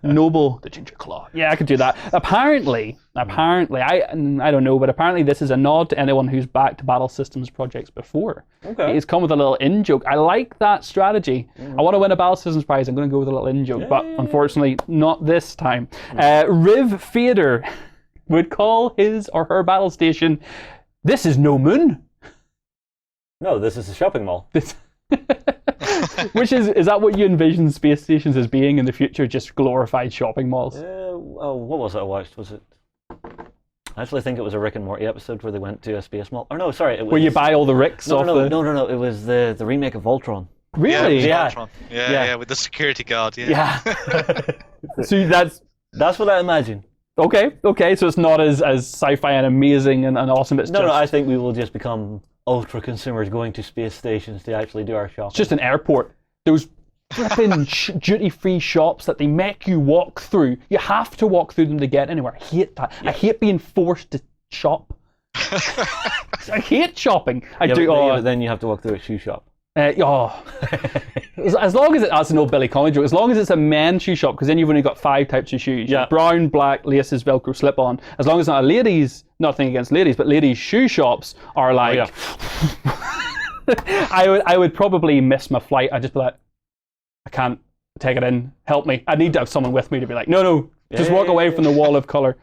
noble. The Ginger Claw. Yeah, I could do that. Apparently, I don't know, but apparently this is a nod to anyone who's backed Battle Systems projects before. Okay. It's come with a little in-joke. I like that strategy. I want to win a Battle Systems prize. I'm going to go with a little in-joke, but unfortunately, not this time. Riv Fader would call his or her battle station, "This is no moon." No, this is a shopping mall. Which is that what you envision space stations as being in the future? Just glorified shopping malls? What was it I watched? Was it? I actually think it was a Rick and Morty episode where they went to a space mall. Or no, sorry, it was. Where you buy all the Ricks off the... No. It was the remake of Voltron. Really? Yeah, Voltron. Yeah, with the security guard. Yeah. So that's what I imagine. Okay, so it's not as sci-fi and amazing and awesome. It's no, I think we will just become ultra consumers going to space stations to actually do our shopping. It's just an airport. Those flipping duty-free shops that they make you walk through. You have to walk through them to get anywhere. I hate that. Yeah. I hate being forced to shop. I hate shopping. But then you have to walk through a shoe shop. As long as that's an old Billy Conley joke. As long as it's a men's shoe shop, because then you've only got 5 types of shoes. Yeah. Brown, black, laces, Velcro, slip-on. As long as it's not a ladies, nothing against ladies, but ladies' shoe shops are like. I would probably miss my flight. I'd just be like, I can't take it in. Help me. I need to have someone with me to be like, no, just walk away from the wall of colour.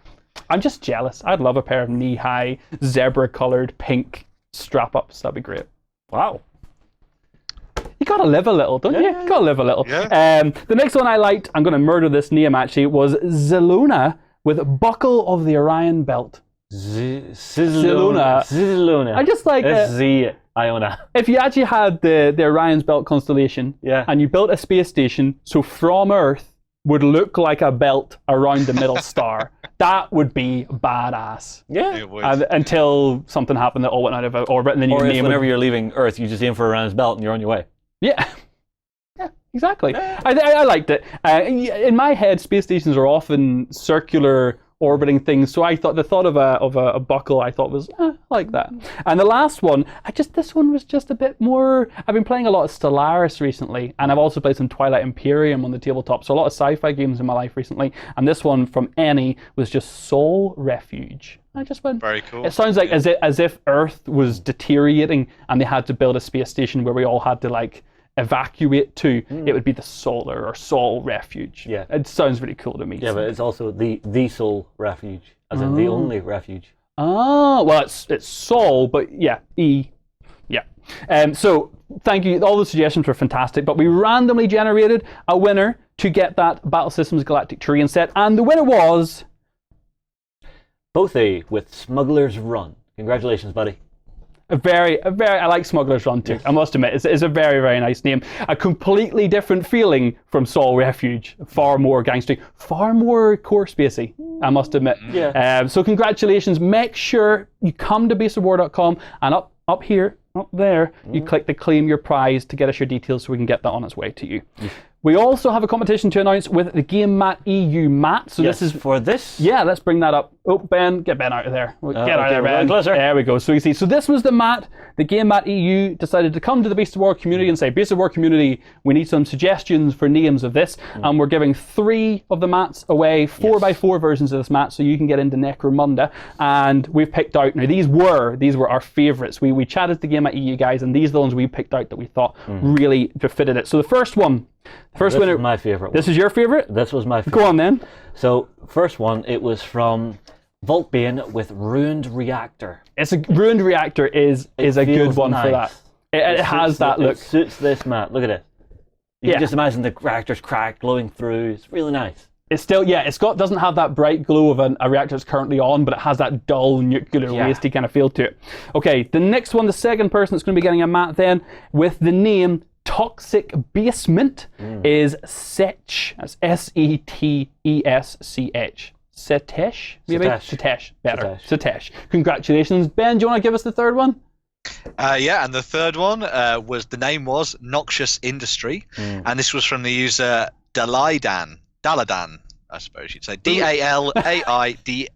I'm just jealous. I'd love a pair of knee-high, zebra-coloured pink strap-ups. That'd be great. Wow. You gotta live a little, don't you? You gotta live a little. Yeah. The next one I liked, I'm gonna murder this name actually, was Zelona with Buckle of the Orion Belt. Zelona. I just like Iona. If you actually had the Orion's Belt constellation, and you built a space station, so from Earth would look like a belt around the middle star, that would be badass. Yeah. It would. Until something happened that all went out of orbit, and then whenever you're leaving Earth, you just aim for Orion's Belt and you're on your way. Yeah, exactly. I liked it. In my head, space stations are often circular orbiting things, so I thought the thought of a buckle I thought was like that. And the last one, this one was just a bit more. I've been playing a lot of Stellaris recently, and I've also played some Twilight Imperium on the tabletop, so a lot of sci-fi games in my life recently. And this one from Annie was just Soul Refuge. I just went. Very cool. It sounds like as if Earth was deteriorating and they had to build a space station where we all had to evacuate to. It would be the Solar or Soul Refuge. Yeah, it sounds really cool to me. Yeah, but it's also the Soul Refuge, as in the only refuge. Oh, well, it's Soul, but yeah, E. Yeah. So thank you. All the suggestions were fantastic, but we randomly generated a winner to get that Battle Systems Galactic Terrain set, and the winner was Bothy with Smuggler's Run. Congratulations, buddy. I like Smuggler's Run too. I must admit, it's a very, very nice name. A completely different feeling from Sol Refuge. Far more gangster, far more core spacey, I must admit. Yeah. So congratulations. Make sure you come to beastofwar.com and up here, up there, you click the claim your prize to get us your details so we can get that on its way to you. We also have a competition to announce with the Game Mat EU mat. So yes, this is for this. Yeah, let's bring that up. Oh, Ben, get Ben out of there. Get out of there, Ben. Closer. There we go. So you see, so this was the mat. The Game Mat EU decided to come to the Beast of War community and say, Beast of War community, we need some suggestions for names of this. And we're giving 3 of the mats away, 4x4 versions of this mat, so you can get into Necromunda. And we've picked out, now these were our favourites. We chatted to the Game Mat EU guys, and these are the ones we picked out that we thought really befitted it. So the first one, This winner. was my favourite one. This is your favourite? This was my favourite. Go on then. So, first one, it was from Voltbane with Ruined Reactor. It's a Ruined Reactor is a good feels one for nice. that. It has that look. It suits this mat. Look at it. You Yeah. can just imagine the reactor's cracked, glowing through. It's really nice. It's still, doesn't have that bright glow of a reactor it's currently on, but it has that dull nuclear wasty kind of feel to it. Okay, the next one, the second person that's going to be getting a mat then with the name Toxic Basement is Setch. That's Setesch. Setesh, maybe? Setesh. Better. Setesh. Congratulations. Ben, do you want to give us the third one? Yeah, and the third one the name was Noxious Industry, and this was from the user Daladan, I suppose you'd say. Dalaidan.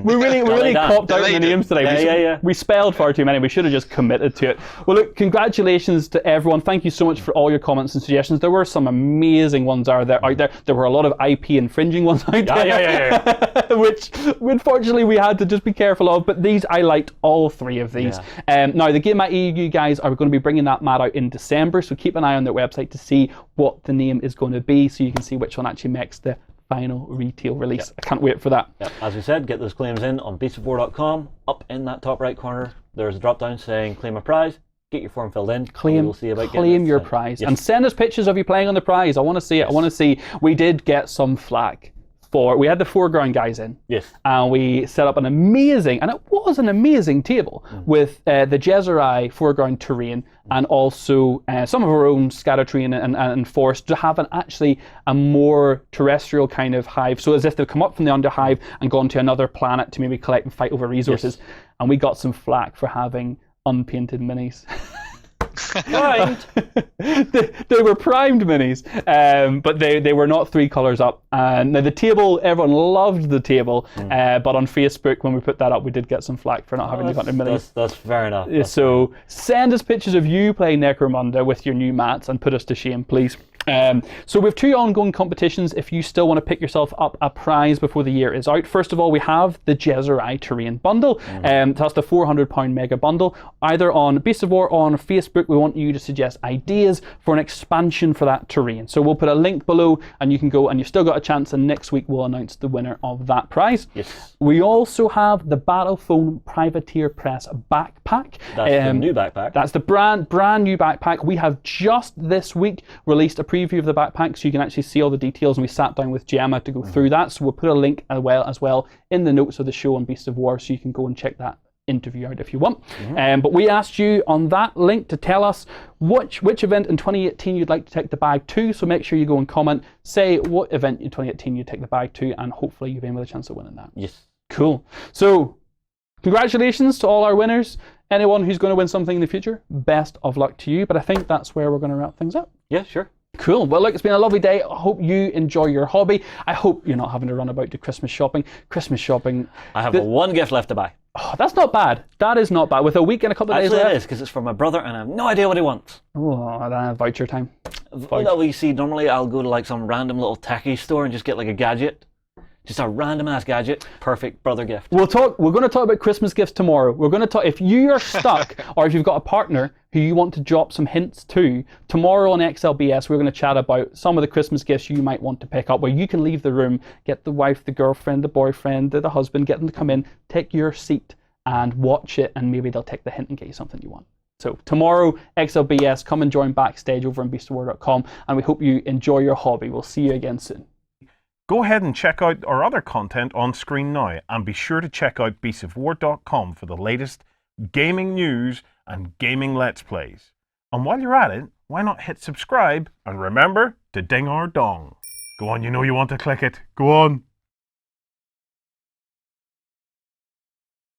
We really copped out on the names today. We spelled far too many. We should have just committed to it. Well, look, congratulations to everyone. Thank you so much for all your comments and suggestions. There were some amazing ones out there. There were a lot of IP infringing ones out there. Which, unfortunately, we had to just be careful of. But these, I liked all 3 of these. Now, the Game Mat EU guys are going to be bringing that mat out in December. So keep an eye on their website to see what the name is going to be, so you can see which one actually makes the final retail release. I can't wait for that. As we said, get those claims in on beastofwar.com. Up in that top right corner, there's a drop down saying claim a prize. Get your form filled in. Claim your prize. And send us pictures of you playing on the prize. I want to see it. I want to see. We did get some flack. We had the foreground guys in. Yes. And we set up an amazing table with the Jezeri foreground terrain and also some of our own scatter terrain and forest to have a more terrestrial kind of hive. So as if they've come up from the Underhive and gone to another planet to maybe collect and fight over resources. Yes. And we got some flack for having unpainted minis. Primed. They were primed minis, but they were not 3 colours up. Now the table, everyone loved the table, but on Facebook when we put that up, we did get some flack for not having the 100 minis. That's fair enough. So send us pictures of you playing Necromunda with your new mats and put us to shame, please. So we have 2 ongoing competitions if you still want to pick yourself up a prize before the year is out. First of all, we have the Jezeri Terrain Bundle. That's the £400 mega bundle. Either on Beast of War or on Facebook, we want you to suggest ideas for an expansion for that terrain. So we'll put a link below and you can go, and you've still got a chance, and next week we'll announce the winner of that prize. Yes. We also have the Battlephone Privateer Press backpack. That's the new backpack. That's the brand new backpack. We have just this week released a preview of the backpack, so you can actually see all the details, and we sat down with Gemma to go through that. So we'll put a link as well in the notes of the show on Beast of War, so you can go and check that interview out if you want. But we asked you on that link to tell us which event in 2018 you'd like to take the bag to, so make sure you go and comment, say what event in 2018 you'd take the bag to, and hopefully you've been with a chance of winning that. Yes. Cool. So congratulations to all our winners. Anyone who's going to win something in the future, best of luck to you. But I think that's where we're going to wrap things up. Yeah, sure. Cool. Well, look, it's been a lovely day. I hope you enjoy your hobby. I hope you're not having to run about to Christmas shopping. I have one gift left to buy. Oh, that's not bad. That is not bad. With a week and a couple of days left. Actually, it is, because it's for my brother, and I have no idea what he wants. Oh, then voucher time. Well, you see, normally I'll go to like some random little techie store and just get like a gadget. Just a random ass gadget. Perfect brother gift. We're going to talk about Christmas gifts tomorrow. We're going to talk, if you are stuck or if you've got a partner who you want to drop some hints to, tomorrow on XLBS we're going to chat about some of the Christmas gifts you might want to pick up, where you can leave the room, get the wife, the girlfriend, the boyfriend, the husband, get them to come in, take your seat and watch it, and maybe they'll take the hint and get you something you want. So tomorrow, XLBS, come and join Backstage over on beastofwar.com, and we hope you enjoy your hobby. We'll see you again soon. Go ahead and check out our other content on screen now, and be sure to check out beastofwar.com for the latest gaming news and gaming Let's Plays. And while you're at it, why not hit subscribe, and remember to ding our dong. Go on, you know you want to click it. Go on.